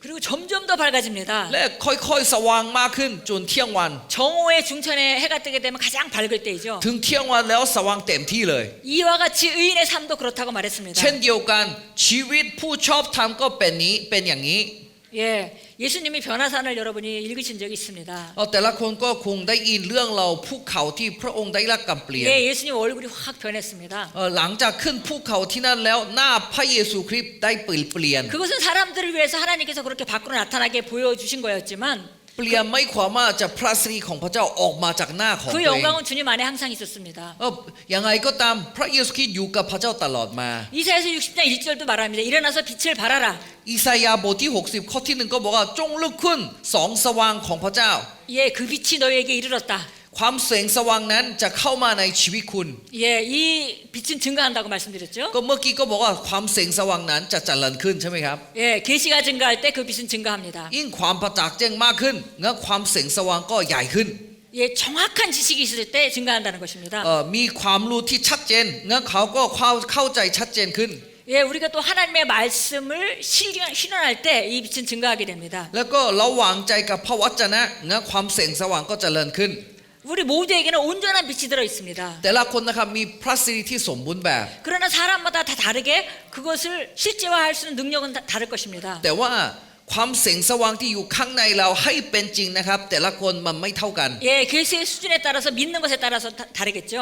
그리고 점점 더 밝아집니다. และค่อยๆสว่างมากขึ้นจนเที่ยงวัน 정오의 중천에 해가 뜨게 되면 가장 밝을 때이죠. ถึงเที่ยงวันแล้วสว่างเต็มที่เลย 이와 같이 의인의 삶도 그렇다고 말했습니다. เช่นเดียวกันชีวิตผู้ชอบธรรมก็เป็นอย่างนี้ 예, 예, 예수님이 변화산을 여러분이 읽으신 적이 있습니다. แต่ละคนก็คงได้ยินเรื่องเราภูเขาที่พระองค์ได้รับการเปลี่ยน 예, 예수님 얼굴이 확 변했습니다. หลังจากขึ้นภูเขาที่นั่นแล้วหน้าพระเยซูคริสต์ได้เปลี่ยน 그것은 사람들을 위해서 하나님께서 그렇게 밖으로 나타나게 보여주신 거였지만 เปลี่ยนไม่ความว่าจะพระสิริของพระเจ้าออกมาจากหน้าของ 그 ตัวเอง 영광은 주님 안에 항상 있었습니다. ยังไงก็ตามพระเยซูคริสต์อยู่กับพระเจ้าตลอดมา 이사야서 60장 1절도 말합니다. 일어나서 빛을 발하라. อิสายาห์บทที่60ข้อที่1ก็บอกว่าจงลุกขึ้นส่องสว่างของพระเจ้า 예, 그 빛이 너에게 이르렀다. ความแสงสว่างนั้นจะเข้ามาในชีวิตคุณ 예, 이 빛은 증가한다고 말씀드렸죠. ก็เมื่อกี้ก็บอกว่าความแสงสว่างนั้นจะเจริญขึ้นใช่ไหมครับ 예, 계시가 증가할 때 그 빛은 증가합니다. ยิ่งความประจักษ์แจ้งมากขึ้นงั้นความแสงสว่างก็ใหญ่ขึ้น 예, 정확한 지식이 있을 때 증가한다는 것입니다. มีความรู้ที่ชัดเจนงั้นเขาก็เข้าใจชัดเจนขึ้น 예, 우리가 또 하나님의 말씀을 실현할 때 이 빛은 증가하게 됩니다. แล้วก็เราวางใจกับพระวจนะงั้นความแสงสว่างก็เจริญขึ้น 우리 모두에게는 온전한 빛이 들어 있습니다. แต่ละคนนะครับมีพระสิริที่สมบูรณ์แบบ 그러나 사람마다 다 다르게 그것을 실제화할 수 있는 능력은 다를 것입니다. แต่ว่าความแสงสว่างที่อยู่ข้างในเราให้เป็นจริงนะครับแต่ละคนมันไม่เท่ากัน 예, 계시의 수준에 따라서 믿는 것에 따라서 다르겠죠.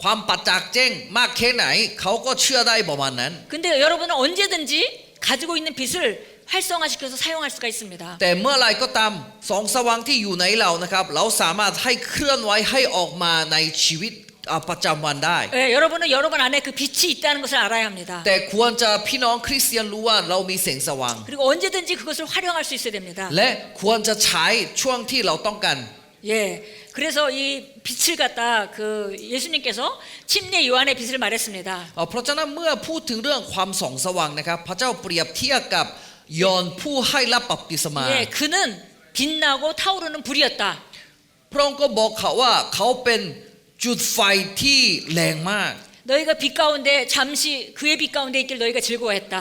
ความประจักษ์แจ้งมากแค่ไหนเขาก็เชื่อได้ประมาณนั้น 근데 여러분은 언제든지 가지고 있는 빛을 활성화시켜서 사용할 수가 있습니다. แต่เมื่อไรก็ตามแสงสว่างที่อยู่ในเรานะครับเราสามารถให้เคลื่อนไหวให้ออกมาในชีวิตประจำวันได้ 예, 여러분은 여러분 안에 그 빛이 있다는 것을 알아야 합니다. แต่ควรจะพี่น้องคริสเตียนรู้ว่าเรามีแสงสว่าง 그리고 언제든지 그것을 활용할 수 있어야 됩니다. และควรจะใช้ช่วงที่เราต้องการ 예, 그래서 이 빛을 갖다 그 예수님께서 침례 요한의 빛을 말했습니다. เพราะฉะนั้นเมื่อพูดถึงเรื่องความส่องสว่างนะครับพระเจ้าเปรียบเทียบกับยอห์นผู้ให้รับบัพติศมา 예, 그는 빛나고 타오르는 불이었다. พระองค์ก็บอกเขาว่าเขาเป็นจุดไฟที่แรงมาก 너희가 빛 가운데 잠시 그의 빛 가운데 있길 너희가 즐거워했다.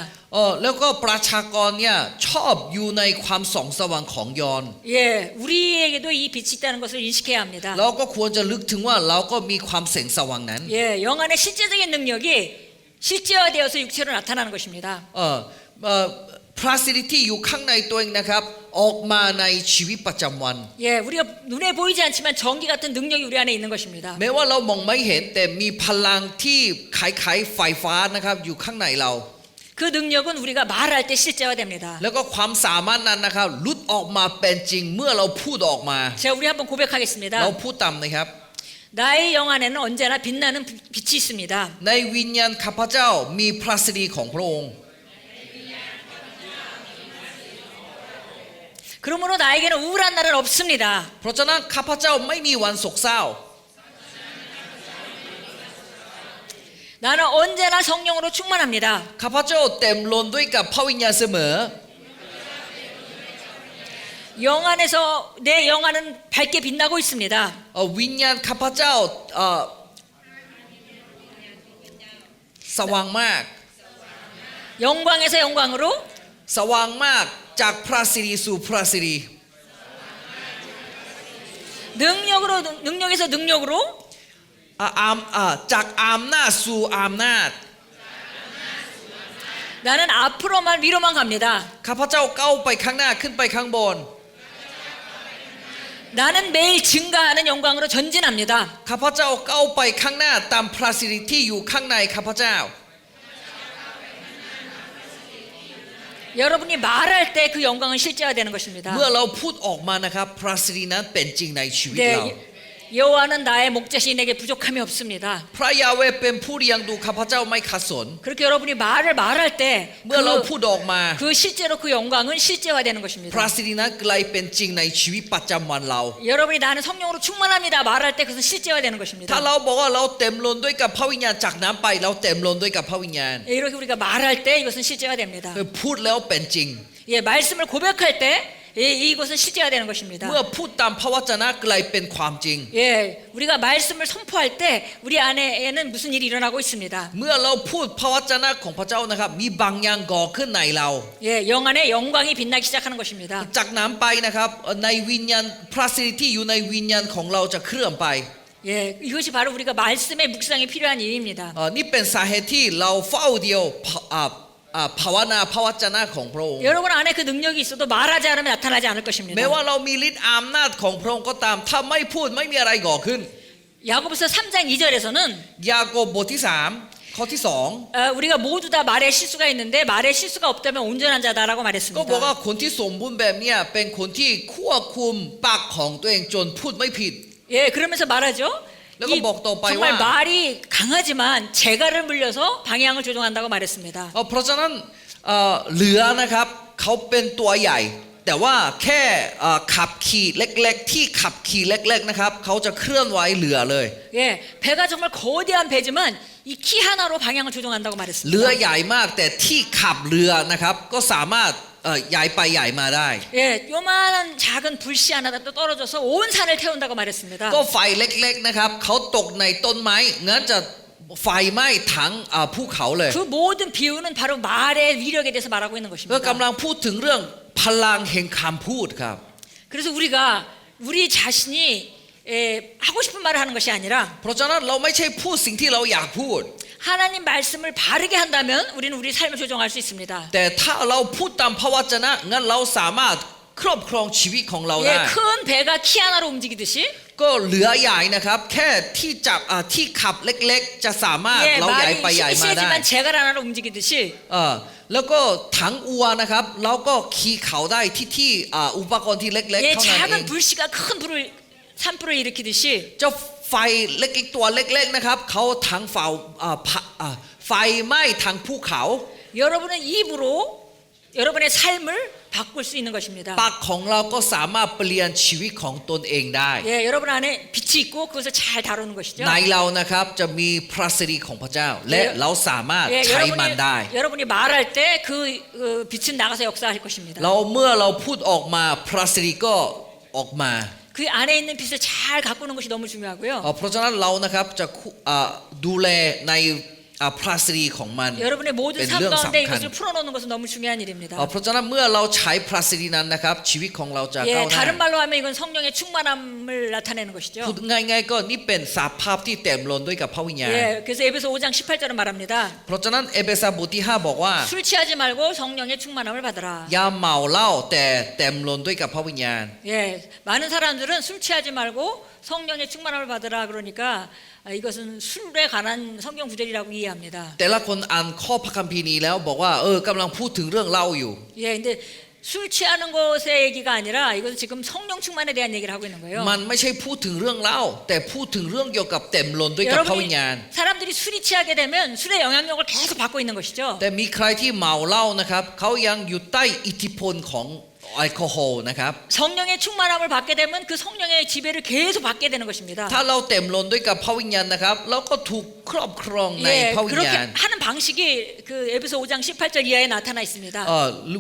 แล้วก็ประชากรเนี่ยชอบอยู่ในความส่องสว่างของยอห์น 예, 우리에게도 이 빛이 있다는 것을 인식해야 합니다. เราก็ควรจะลึกถึงว่าเราก็มีความแสงสว่างนั้น 예, 영안의 실제적인 능력이 실제화되어서 육체로 나타나는 것입니다. พระสิริที่อยู่ข้างในตัวเองนะครับออกมาในชีวิตประจำวัน 예, 우리가 눈에 보이지 않지만 전기 같은 능력이 우리 안에 있는 것입니다. แม้ว่าเรามองไม่เห็นแต่มีพลังที่คล้ายๆไฟฟ้านะครับอยู่ข้างในเรา 그 능력은 우리가 말할 때 실제화됩니다. แล้วก็ความสามารถนั้นนะครับหลุดออกมาเป็นจริงเมื่อเราพูดออกมา 제가 우리 한번 고백하겠습니다. เราพูดตามนะครับ 나의 영 안에는 언제나 빛나는 빛이 있습니다. ในวิญญาณข้าพเจ้ามีพระสิริของพระองค์ 그러므로 나에게는 우울한 날은 없습니다. เพราะฉะนั้นข้าพเจ้าไม่มีวันโศกเศร้า 나는 언제나 성령으로 충만합니다. ข้าพเจ้าเต็มล้นด้วยกับพระวิญญาณเสมอ 영 안에서 내 영 안은 밝게 빛나고 있습니다. วิญญาณข้าพเจ้าสว่างมาก 영광에서 영광으로 สว่างมากจากพระสิริสู่พระสิริ 능력에서 능력으로 จากอำนาจสู่อำนาจ 나는 앞으로만 위로만 갑니다. ข้าพเจ้าก้าวไปข้างหน้าขึ้นไปข้างบน 나는 매일 증가하는 영광으로 전진합니다. ข้าพเจ้าก้าวไปข้างหน้าตามพระสิริที่อยู่ข้างในข้าพเจ้า 여러분이 말할 때 그 영광은 실제화되는 것입니다. เมื่อเราพูดออกมานะครับพระสิรินั้นเป็นจริงในชีวิตเรา 네, 여호와는 나의 목자신 내게 부족함이 없습니다. พระยาเวห์เป็นผู้เลี้ยงดูข้าพเจ้าไม่ขัดสน 그렇게 여러분이 말을 말할 때 เมื่อเราพูดออกมา 그 실제로 그 영광은 실제화되는 พระ 것입니다. สิรินั้นกลายเป็นจริงในชีวิตประจำวันเรา 여러분이 나는 성령으로 충만합니다. 말할 때 그것은 실제화되는 ถ้า 것입니다. เราบอกว่าเราเต็มล้นด้วยกับพระวิญญาณจากนั้นไปเราเต็มล้นด้วยกับพระวิญญาณ 예, 이렇게 우리가 말할 때 이것은 실제화됩니다. พูดแล้วเป็นจริง 예, 말씀을 고백할 때 이것은 실제화되는 것입니다. เมื่อพูดตามพระวจนะกลายเป็นความจริง 예, 우리가 말씀을 선포할 때 우리 안에는 무슨 일이 일어나고 있습니다. เมื่อเราพูดพระวจนะของพระเจ้านะครับมีบางอย่างก่อขึ้นในเรา 예, 영 안에 영광이 빛나기 시작하는 것입니다. จากนั้นไปนะครับในวิญญาณพระสิริที่อยู่ในวิญญาณของเราจะเคลื่อนไป 예, 이것이 바로 우리가 말씀의 묵상이 필요한 일입니다. นี่เป็นสาเหตุที่เราเฝ้าเดียว ภาวนาพระวจนะของพระองค์ 여러분 안에 그 능력이 있어도 말하지 않으면 나타나지 않을 것입니다. แม้ว่าเรามีฤทธิ์อำนาจของพระองค์ก็ตามถ้าไม่พูดไม่มีอะไรก่อขึ้น 야고보서 3장 2절에서는 ยากอบบทที่3ข้อที่2 우리가 모두 다 말에 실수가 있는데 말에 실수가 없다면 온전한 자다라고 ก็ 말했습니다. บอกว่าคนที่สมบูรณ์แบบเนี้ยเป็นคนที่ควบคุมปากของตัวเองจนพูดไม่ผิด 예, 그러면서 말하죠. 내가 먹다 정말 빠이와. 말이 강하지만 재갈을 물려서 방향을 조종한다고 말했습니다. เพราะฉะนั้นเรือนะครับเขาเป็นตัวใหญ่ แต่ว่าแค่ขับขี่เล็กๆที่ขับขี่เล็กๆนะครับเขาจะเคลื่อนไหวเรือเลย 예, 배가 정말 거대한 배지만 이 키 하나로 방향을 조종한다고 เรือ 말했습니다. ใหญ่มากแต่ที่ขับเรือนะครับก็สามารถย้ายไปย้ายมาได้ 예, 요만한 작은 불씨 하나 떨어져서 온 산을 태운다고 말했습니다. ก็ไฟเล็กๆนะครับเขาตกในต้นไม้งั้นจะไฟไหม้ทั้งภูเขาเลย 그 모든 비유는 바로 말의 위력에 대해서 말하고 있는 ก็ 것입니다. กำลังพูดถึงเรื่องพลังแห่งคำพูดครับ 그래서 우리가 우리 자신이 하고 싶은 말을 하는 것이 아니라 เพราะฉะนั้นเราไม่ใช่พูดสิ่งที่เราอยากพูด 하나님 말씀을 바르게 한다면 우리는 우리 삶을 조종할 수 있습니다. แต่ถ้าเราพูดตามพระวจนะงั้นเราสามารถครอบครองชีวิตของเรา 예, ได้ 큰 배가 키 하나로 움직이듯이 ก็เหลือใหญ่นะครับ แค่ที่จับที่ขับเล็กๆ จะสามารถ 예, เราใหญ่ 말이 ไปใหญ่มาได้ 심심하지만 재갈 하나로 움직이듯이 แล้วก็ถังอัวนะครับเราก็ขี่เขาได้ที่อุปกรณ์ที่เล็ก 예, ๆเท่านั้นเอง 작은 불씨가 큰 불을 산불을 일으키듯이 เจ้าไฟเล็กๆตัวเล็กๆนะครับเขาทั้งไฟไหม้ทั้งภูเขา 여러분의 입으로 여러분의 삶을 바꿀 수 있는 것입니다. ปากของเราก็สามารถเปลี่ยนชีวิตของตนเองได้ 예, 여러분 안에 빛이 있고 그것을 잘 다루는 것이죠. ในเรานะครับจะมีพระสิริของพระเจ้า และเราสามารถ 예, ใช้มันได้ 여러분이 말할 때 그 빛은 나가서 역사할 것입니다. เราเมื่อเราพูดออกมาพระสิริก็ออกมา 그 안에 있는 빛을 잘 가꾸는 것이 너무 중요하고요. เพราะฉะนั้นเรานะครับจะดูแลในพระสิริของมัน 여러분의 모든เป็น 삶 เรื่อง 가운데 สำคัญ 이것을 풀어놓는 것은 너무 중요한 일입니다. เพราะฉะนั้นเมื่อเราใช้พระสิรินั้นนะครับชีวิตของเราจะก้าว 예, หน้า 다른 말로 하면 이건 성령의 충만함을 나타내는 것이죠. พูดง่ายๆก็นี่เป็นสภาพที่เต็มล้นด้วยกับพระวิญญาณ 예, 그래서 에베소 5장 18절은 말합니다. เพราะฉะนั้นเอเฟซัสบทที่5บอกว่า 술 취하지 말고 성령의 충만함을 받으라. อย่าเมาเหล้าแต่เต็มล้นด้วยกับพระวิญญาณ 예, 많은 사람들은 술 취하지 말고 성령의 충만함을 받으라 그러니까 이것은 술에 관한 성경 구절이라고 이해합니다. แต่ละคนอ่านข้อพระคัมภีร์นี้แล้วบอกว่ากำลังพูดถึงเรื่องเหล้าอยู่ 예, 근데 술 취하는 것의 얘기가 아니라 이것은 지금 성령 충만에 대한 얘기를 하고 있는 거예요. มันไม่ใช่พูดถึงเรื่องเหล้าแต่พูดถึงเรื่องเกี่ยวกับเต็มล้นด้วยกับพระวิญญาณ 사람들이 술이 취하게 되면 술의 영향력을 계속 받고 있는 것이죠. แต่มีใครที่เมาเหล้านะครับเขายังอยู่ใต้อิทธิพลของแอลกอฮอล์นะครับ 성령의 충만함을 받게 되면 그 성령의 지배를 계속 받게 되는 것입니다. ถ้าเราเต็มล้นด้วยกับพระวิญญาณนะครับเราก็ถูกครอบครองใน 예, พระวิญ 그렇게 ญาณ 하는 방식이 그 에베소 5장 18절 이하에 나타나 있습니다.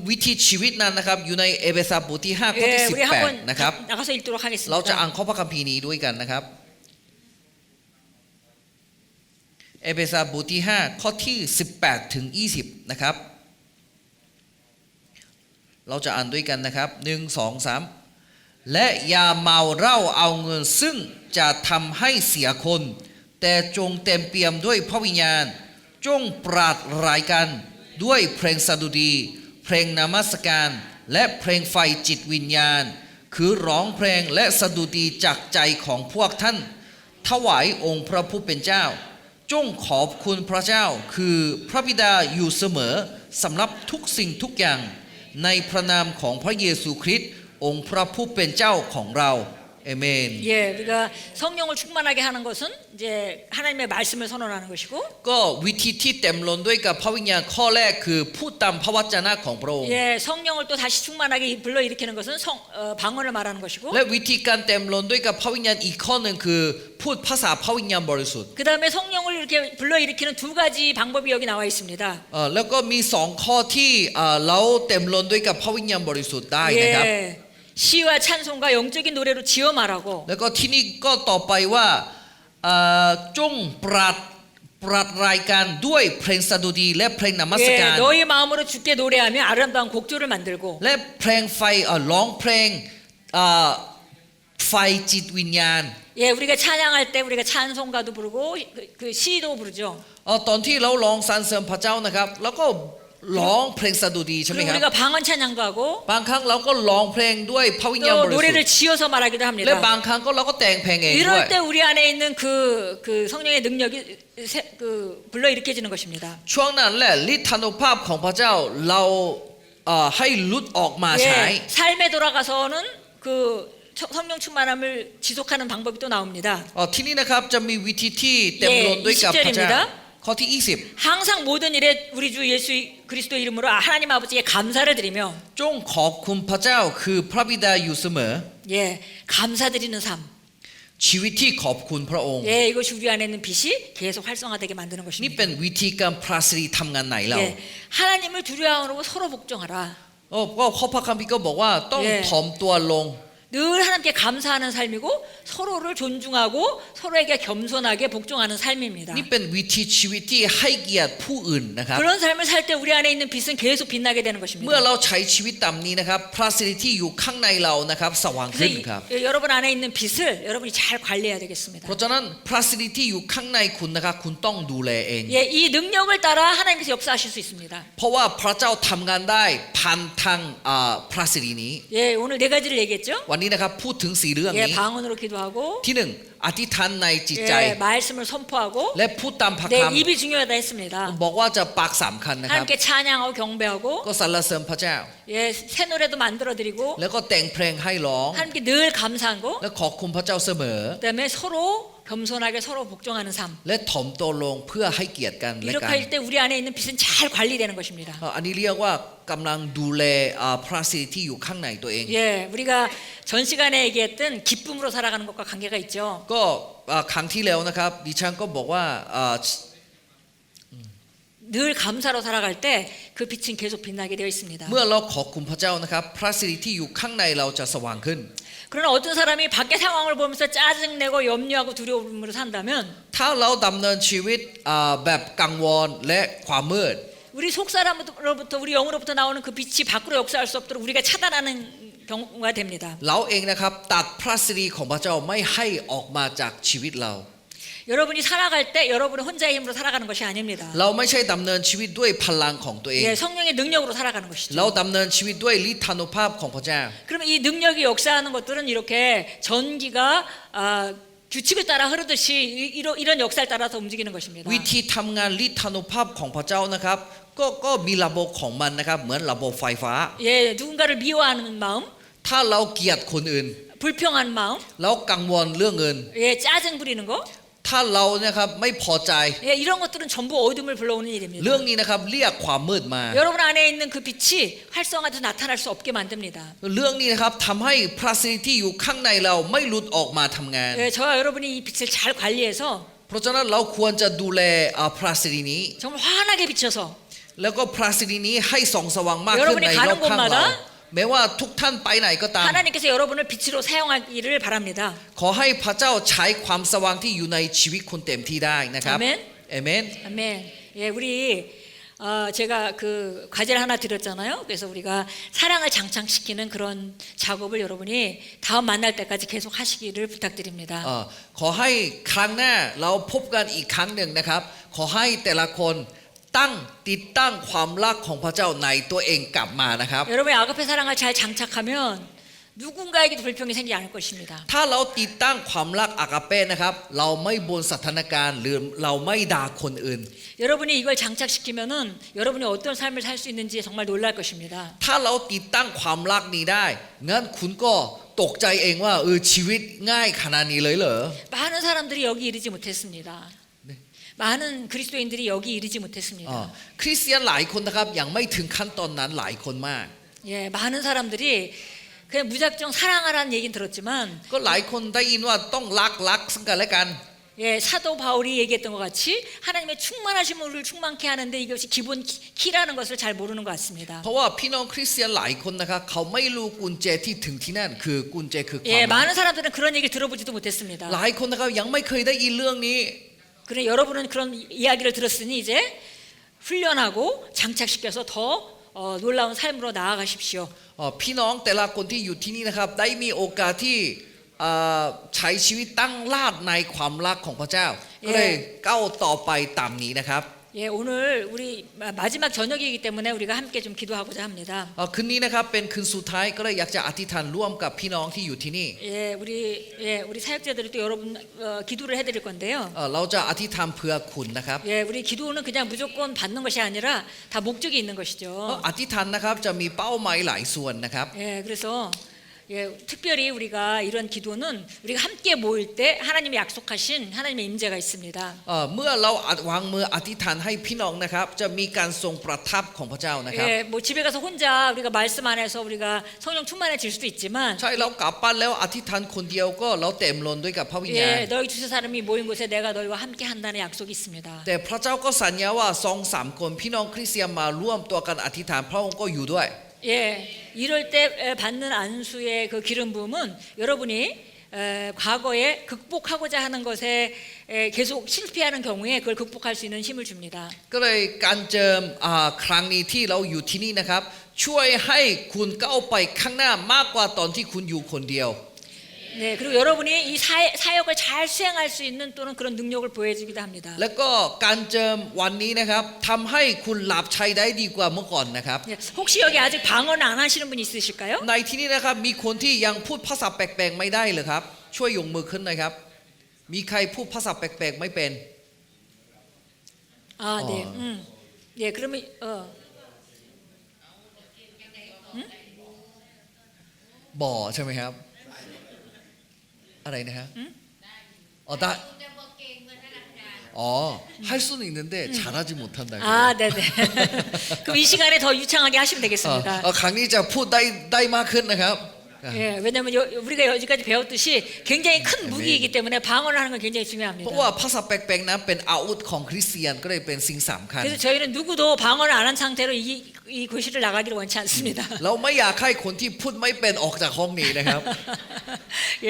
วิธีชีวิตนั้นนะครับอยู่ในเอเฟซัสบทที่5ข้อที่ 예, 우리 한번 18นะครับ 나가서 읽도록 เราจะ 하겠습니다. อ่านข้อพระคัมภีร์นี้ด้วยกันนะครับเอเฟซัสบทที่5ข้อที่18ถึง20นะครับเราจะอ่านด้วยกันนะครับ1 2 3และอย่าเมาเหล้าเอาเงินซึ่งจะทำให้เสียคนแต่จงเต็มเปี่ยมด้วยพระวิญญาณจงปราดรายกันด้วยเพลงสดุดีเพลงนมัสการและเพลงไฟจิตวิญญาณคือร้องเพลงและสดุดีจากใจของพวกท่านถวายองค์พระผู้เป็นเจ้าจงขอบคุณพระเจ้าคือพระบิดาอยู่เสมอสำหรับทุกสิ่งทุกอย่างในพระนามของพระเยซูคริสต์องค์พระผู้เป็นเจ้าของเราเอเมน 예, 우리가 성령을 충만하게 하는 것은 이제 하나님의 말씀을 선언하는 것이고 ก็วิธีที่เต็มล้นด้วยกับพระวิญญาณข้อแรกคือพูดตามพระวจนะของพระองค์ 예, 성령을 또 다시 충만하게 불러일으키는 것은 방언을 말하는 것이고 และวิธีการเต็มล้นด้วยกับพระวิญญาณอีกข้อหนึ่งคือพูดภาษาพระวิญญาณบริสุทธิ์ 그 다음에 성령을 이렇게 불러일으키는 두 가지 방법이 여기 나와 있습니다. แล้วก็มีสองข้อที่เราเต็มล้นด้วยกับพระวิญญาณบริสุทธิ์ได้นะครับ 예, 시와 찬송과 영적인 노래로 지어 말하고 แล้วก็ที่นี่ก็ต่อไปว่าจงปราดรายการด้วยเพลงสดุดีและเพลงนมัสการ 예, 너희 마음으로 주께 노래하며 아름다운 곡조를 만들고 และเพลงไฟร้องเพลงไฟจิตวิญญาณ 예, 우리가 찬양할 때 우리가 찬송가도 부르고 그 시도 부르죠. ตอนที่เราร้องสรรเสริญพระเจ้านะครับแล้วก็ ร้องเพลงสดุดีใช่ไหม 그리고 ครับ 우리가 방언 찬양도 하고 บางครั้งเราก็ร้องเพลงด้วยพระวิญญาณ 또 บริสุทธิ์ 노래를 지어서 말하기도 และ 합니다. บางครั้งก็เราก็แต่งเพลงเองด้วย 이럴 때 우리 안에 있는 그 성령의 능력이 그 불러일으켜지는 것입니다. ช่วงนั้นแหละฤทธานุภาพของพระเจ้าเราให้หลุดออกมาใช้ 예, 삶에 돌아가서는 그 성령 충만함을 지속하는 방법이 또 나옵니다. ที่นี่นะครับจะมีวิธีที่เต็มล้นด้วยกับพระเจ้า 20절입니다. ข้อที่ 항상 모든 일에 우리 주 예수 그리스도 이름으로 하나님 아버지께 감사를 드리며 20 จงขอบคุณพระเจ้าคือพระบิดาอยู่เสมอ 예, 감사드리는 삶. ชีวิตที่ขอบคุณพระองค์ 예, 이것이 우리 안에 있는 빛이 계속 활성화되게 만드는 นี่ 것입니다. เป็นวิธีการพระสิริทำงานไหนเรา 예, 하나님을 두려워하고 서로 복종하라. ก็ข้อพระคัมภีร์ก็บอกว่าต้อง 예 ถ่อมตัวลง 늘 하나님께 감사하는 삶이고 서로를 존중하고 서로에게 겸손하게 복종하는 삶입니다. นี่เป็นวิธีชีวิตที่ให้เกียรติผู้อื่นนะครับ 그런 삶을 살 때 우리 안에 있는 빛은 계속 빛나게 되는 เมื่อ 것입니다. เราใช้ชีวิตตามนี้นะครับพระสิริที่อยู่ข้างในเรานะครับสว่างขึ้น 그래서 ครับ 여러분 안에 있는 빛을 여러분이 잘 관리해야 되겠습니다. เพราะฉะนั้นพระสิริที่อยู่ข้างในคุณนะครับคุณต้องดูแลเอง 예, 이 능력을 따라 하나님께서 역사하실 수 있습니다. เพราะว่าพระเจ้าทำงานได้ผ่านทางพระสิรินี้ 예, 오늘 네 가지를 얘기했죠. วันนี้นะครับพูดถึง4เรื่อง 예, นี้ 방언으로 기도하고 ที่หนึ่งอธิษฐานในจิตใจ 예, 말씀을 선포하고 และพูดตามพระ 네, คำ 입이 중요하다 했습니다. บอกว่าจะปากสำคัญนะครับ 하나님께 찬양하고 경배하고 ก็สรรเสริญพระเจ้า 예, 새 노래도 만들어 드리고 แล้วก็แต่งเพลงให้ร้อง 하나님께 늘 감사하고 และขอบคุณพระเจ้าเสมอ 그다음에 서로 겸손하게 서로 복종하는 삶. และถ่อมตัวลงเพื่อให้เกียรติกันและ 이렇게 กัน 할 때 우리 안에 있는 빛은 잘 관리되는 것입니다. อันนี้เรียกว่ากำลังดูแลพระสิริที่อยู่ข้างในตัวเอง 예, 우리가 전 시간에 얘기했던 기쁨으로 살아가는 것과 관계가 있죠. ก็ครั้งที่แล้วนะครับดิฉันก็บอกว่า 늘 감사로 살아갈 때 그 빛은 계속 빛나게 되어 있습니다. เมื่อเราขอบคุณพระเจ้านะครับพระสิริที่อยู่ข้างในเราจะสว่างขึ้น 그러나 어떤 사람이 밖에 상황을 보면서 짜증내고 염려하고 두려움으로 산다면 ถ้าเราดำเนินชีวิตแบบกังวลและความมืด 우리 속 사람으로부터 우리 영으로부터 나오는 그 빛이 밖으로 역사할 수 없도록 우리가 차단하는 경우가 됩니다. เราเองนะครับตัดพระสิริของพระเจ้าไม่ให้ออกมาจากชีวิตเรา 여러분이 살아갈 때 여러분의 혼자의 힘으로 살아가는 것이 아닙니다. เราไม่ใช่ดำเนินชีวิตด้วยพลังของตัวเอง 예, 성령의 능력으로 살아가는 것이죠. เราดำเนินชีวิตด้วยฤทธานุภาพของพระเจ้า 그러면 이 능력이 역사하는 것들은 이렇게 전기가 규칙을 따라 흐르듯이 이런 역사를 따라서 움직이는 것입니다. วิธีทำงานฤทธานุภาพของพระเจ้านะครับก็มีระบบของมันนะครับเหมือนระบบไฟฟ้า 예, 누군가를 미워하는 마음, ถ้าเราเกลียดคนอื่น 불평한 마음, เรากังวลเรื่องเงิน 예, 짜증 부리는 거, ถ้าเรานะครับไม่พอใจ 예, 이런 것들은 전부 어둠을 불러오는 일입니다. เรื่องนี้นะครับเรียกความมืดมา 여러분 안에 있는 그 빛이 활성화돼서 나타날 수 없게 만듭니다. เรื่องนี้นะครับทำให้พระสิริที่อยู่ข้างในเราไม่หลุดออกมาทำงาน 예, 저와 여러분이 이 빛을 잘 관리해서 เพราะฉะนั้นเราควรจะดูแลพระสิรินี้ 정말 환하게 비춰서 แล้วก็พระสิรินี้ให้ส่องสว่างมากขึ้น 여러분이 ในรอบข้าง 가는 เรา 곳마다 แม้ว่าทุกท่านไปไหนก็ตาม 하나님께서 여러분을 빛으로 사용하기를 바랍니다. ขอให้พระเจ้าใช้ความสว่างที่อยู่ในชีวิตคุณเต็มที่ได้นะครับ อาเมน เอเมน 아멘. 예, 우리 제가 그 과제를 하나 드렸잖아요. 그래서 우리가 사랑을 장착시키는 그런 작업을 여러분이 다음 만날 때까지 계속 하시기를 부탁드립니다. ขอให้ครั้งหน้าเราพบกันอีกครั้งหนึ่งนะครับ ขอให้แต่ละคนติดตั้งความรักของพระเจ้าในตัวเองกลับมานะครับ 여러분의 아가페 사랑을 잘 장착하면 누군가에게도 불평이 생기지 않을 것입니다. ถ้าเราติดตั้งความรักอากาเป้นะครับเราไม่บนสถานการณ์หรือเราไม่ด่าคนอื่น 여러분이 이걸 장착시키면은 여러분이 어떤 삶을 살 수 있는지 정말 놀랄 것입니다. ถ้าเราติดตั้งความรักนี้ได้งั้นคุณก็ตกใจเองว่าชีวิตง่ายขนาดนี้เลยเหรอ 많은 사람들이 여기 이르지 못했습니다. 많은 그리스도인들이 여기 이르지 못했습니다. คริสเตียนหลายคนนะครับยังไม่ถึงขั้นตอนนั้นหลายคนมาก 예, 많은 사람들이 그냥 무작정 사랑하라는 얘기는 들었지만 ก็หลายคนได้ยินว่าต้องรักซึ่งกันและกัน 예, 사도 바울이 얘기했던 것 같이 하나님의 충만하심을 충만케 하는데 이것이 기본 키라는 것을 잘 모르는 것 같습니다. เพราะว่าพี่น้องคริสเตียนหลายคนนะครับเขาไม่รู้กุญแจที่ถึงที่นั่นคือกุญแจคือความ 예, รัก 많은 사람들은 그런 얘기를 들어보지도 못했습니다. หลายคนนะครับยังไม่เคยได้ยินเรื่องนี้ 그래 여러분은 그런 이야기를 들었으니 이제 훈련하고 장착시켜서 더 놀라운 삶으로 나아가십시오. พี่น้องแต่ละคนที่อยู่ที่นี่นะครับได้มีโอกาสที่ใช้ชีวิตตั้งลาดในความรักของพระเจ้าก็เลยก้าวต่อไปตามนี้นะครับ 예, 오늘 우리 마지막 저녁이기 때문에 우리가 함께 좀 기도하고자 합니다. คืนนี้นะครับเป็นคืนสุดท้ายก็เลยอยากจะอธิษฐานร่วมกับพี่น้องที่อยู่ที่นี่ 우리 사역자들이 또 여러분 기도를 해드릴 건데요. เราจะอธิษฐานเพื่อคุณนะครับ 예, 우리 기도는 그냥 무조건 받는 것이 아니라 다 목적이 있는 것이죠. อธิษฐานนะครับจะมีเป้าหมายหลายส่วนนะครับ 예, 그래서 특별히 우리가 이런 기도는 우리가 함께 모일 때 하나님이 약속하신 하나님의 임재가 있습니다. เมื่อเราวางมืออธิษฐานให้พี่น้องนะครับจะมีการทรงประทับของพระเจ้านะครับ 예, 뭐 집에 가서 혼자 우리가 말씀 안에서 우리가 성령 충만해질 수도 있지만 ใช่เรากลับบ้านแล้วอธิษฐานคนเดียวก็เราเต็มล้นด้วยกับพระวิญญาณ 예, 너희 두세 사람이 모인 곳에 내가 너희와 함께 한다는 약속이 있습니다. แต่พระเจ้าก็สัญญาว่า2-3 คนพี่น้องคริสเตียนมาร่วมตัวกันอธิษฐานพระองค์ก็อยู่ด้วย 예, 이럴 때 받는 안수의 그 기름 부음은 여러분이 과거에 극복하고자 하는 것에 계속 실패하는 경우에 그걸 극복할 수 있는 힘을 줍니다. ก็เลยการเจิมครั้งนี้ที่เราอยู่ที่นี่นะครับช่วยให้คุณก้าวไปข้างหน้ามากกว่าตอนที่คุณอยู่คนเดียว 네, 그리고 여러분이 이 사역을 잘 수행할 수 있는 또는 그런 능력을 보여주기도 합니다. แล้วก็การเจิมวันนี้นะครับทำให้คุณหลับใช้ได้ดีกว่าเมื่อก่อนนะครับ 네, 혹시 여기 아직 방언 안 하시는 분 있으실까요? ในที่นี้นะครับมีคนที่ยังพูดภาษาแปลกๆไม่ได้เลยครับช่วยยกมือขึ้นหน่อยครับมีใครพูดภาษาแปลกๆไม่เป็น 아, 네, 예, 그러면 응? บ่อใช่ไหมครับอะไรนะฮะได้할 수는 있는데 잘하지 못한다. 아, 네네. 그럼 이 시간에 더 유창하게 하시면 되겠습니다. ครั้งนี้จะพูดได้มากขึ้นนะครับ 예, 왜냐하면 우리가 여기까지 배웠듯이 굉장히 큰 무기이기 때문에 방언을 하는 건 굉장히 เพ 중요합니다. ราะว่าภาษาแปลกๆนั้นเป็นอาวุธของคริสเตียนก็เลยเป็นสิ่งสำคัญ 그래서 저희는 누구도 방언을 안 한 상태로 이 교실을 나가기를 원치 않습니다. เราไม่อยากให้คนที่พูดไม่เป็นออกจากห้องนี้นะครับ 예,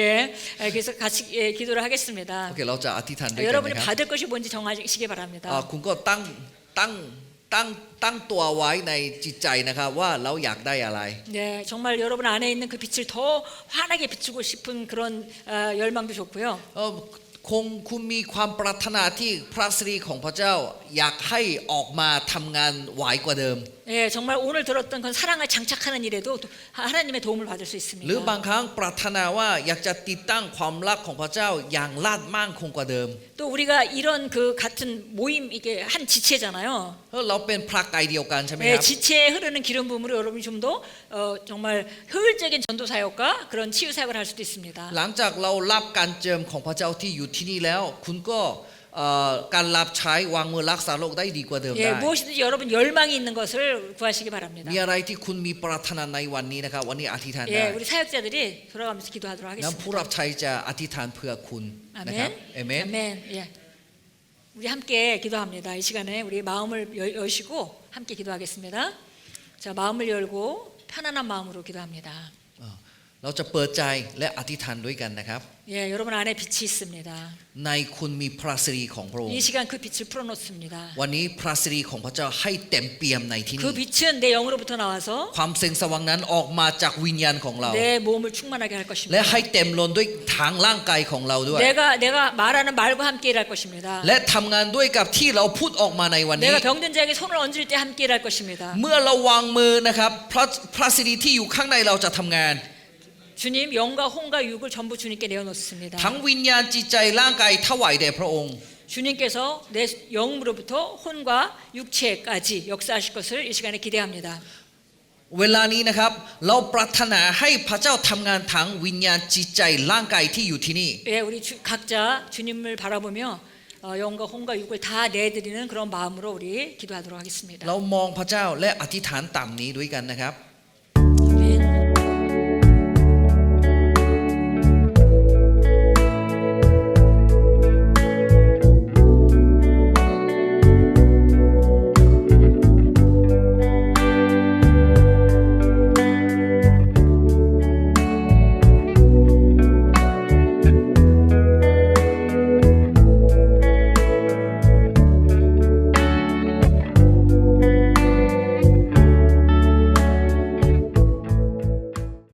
그래서 같이 기도를 하겠습니다. โอเคเราจะอธิษฐานด้วยกัน 여러분이 นะครับ 받을 것이 뭔지 정하시기 바랍니다. คุณก็ตั้งตัวไว้ในจิตใจนะครับว่าเราอยากได้อะไร 네, 정말 여러분 안에 있는 그 빛을 더 환하게 비추고 싶은 그런 열망도 좋고요. คุณมีความปรารถนาที่พระสิริของพระเจ้าอยากให้ออกมาทำงานไหวกว่าเดิม 예, 정말 오늘 들었던 그 사랑을 장착하는 일에도 하나님의 도움을 받을 수 있습니다. หรือบางครั้งปรารถนาว่าอยากจะติดตั้งความรักของพระเจ้าอย่างลาดมั่นคงกว่าเดิม 또 우리가 이런 그 같은 모임 이게 한 지체잖아요. เราเป็นพระกายเดียวกันใช่ไหมค 예, รับ 지체에 흐르는 기름 부음으로 여러분이 좀 더 정말 효율적인 전도 사역과 그런 치유 사역을 할 수도 있습니다. หลังจากเรารับการเจิมของพระเจ้าที่อยู่ที่นี่แล้ว คุณก็การรับใช้วางมือรักษาโรคได้ดีกว่าเดิม 예, ได้ 무엇이든지 여러분 열망이 있는 것을 구하시기 바랍니다. มีอะไรที่คุณมีปรารถนาในวันนี้นะครับวันนี้อธิษฐานได้ 예, 우리 사역자들이 돌아가면서 기도하도록 น้ำผู้ 하겠습니다. รับใช้จะอธิษฐานเพื่อคุณนะครับ 아멘. เอเมน 아멘. 예. 우리 함께 기도합니다. 이 시간에 우리 마음을 여시고 함께 기도하겠습니다. 자, 마음을 열고 편안한 마음으로 기도합니다. เราจะเปิดใจและอธิษฐานด้วยกันนะครับ 예, 여러분 안에 빛이 있습니다. ในคุณมีพระสิริของพระองค์ 이 시간 그 빛을 풀어놓습니다. วันนี้พระสิริของพระเจ้าให้เต็มเปี่ยมในที่ 그 นี้ 빛은 내 영으로부터 나와서 ความแสงสว่างนั้นออกมาจากวิญญาณของเรา 내 몸을 충만하게 할 และ 것입니다. ให้เต็มล้นด้วยทางร่างกายของเราด้วย 내가 말하는 말과 함께 일할 것입니다. และทำงานด้วยกับที่เราพูดออกมาในวันนี้ 내가 병든 자에게 손을 얹을 때 함께 일할 것입니다. เมื่อเราวางมือนะครับพระสิริที่อยู่ข้างในเราจะทำงาน 주님 영과 혼과 육을 전부 주님께 내어놓습니다. ทั้งวิญญาณจิตใจร่างกายถวายแด่พระองค์ 주님께서 내 영으로부터 혼과 육체까지 역사하실 것을 이 시간에 기대합니다. เวลานี้นะครับเราปรารถนาให้พระเจ้าทำงานทั้งวิญญาณจิตใจร่างกายที่อยู่ที่นี่ 예, 우리 각자 주님을 바라보며 영과 혼과 육을 다 내드리는 그런 마음으로 우리 기도하도록 하겠습니다. เรามองพระเจ้าและอธิษฐานตามนี้ด้วยกันนะครับ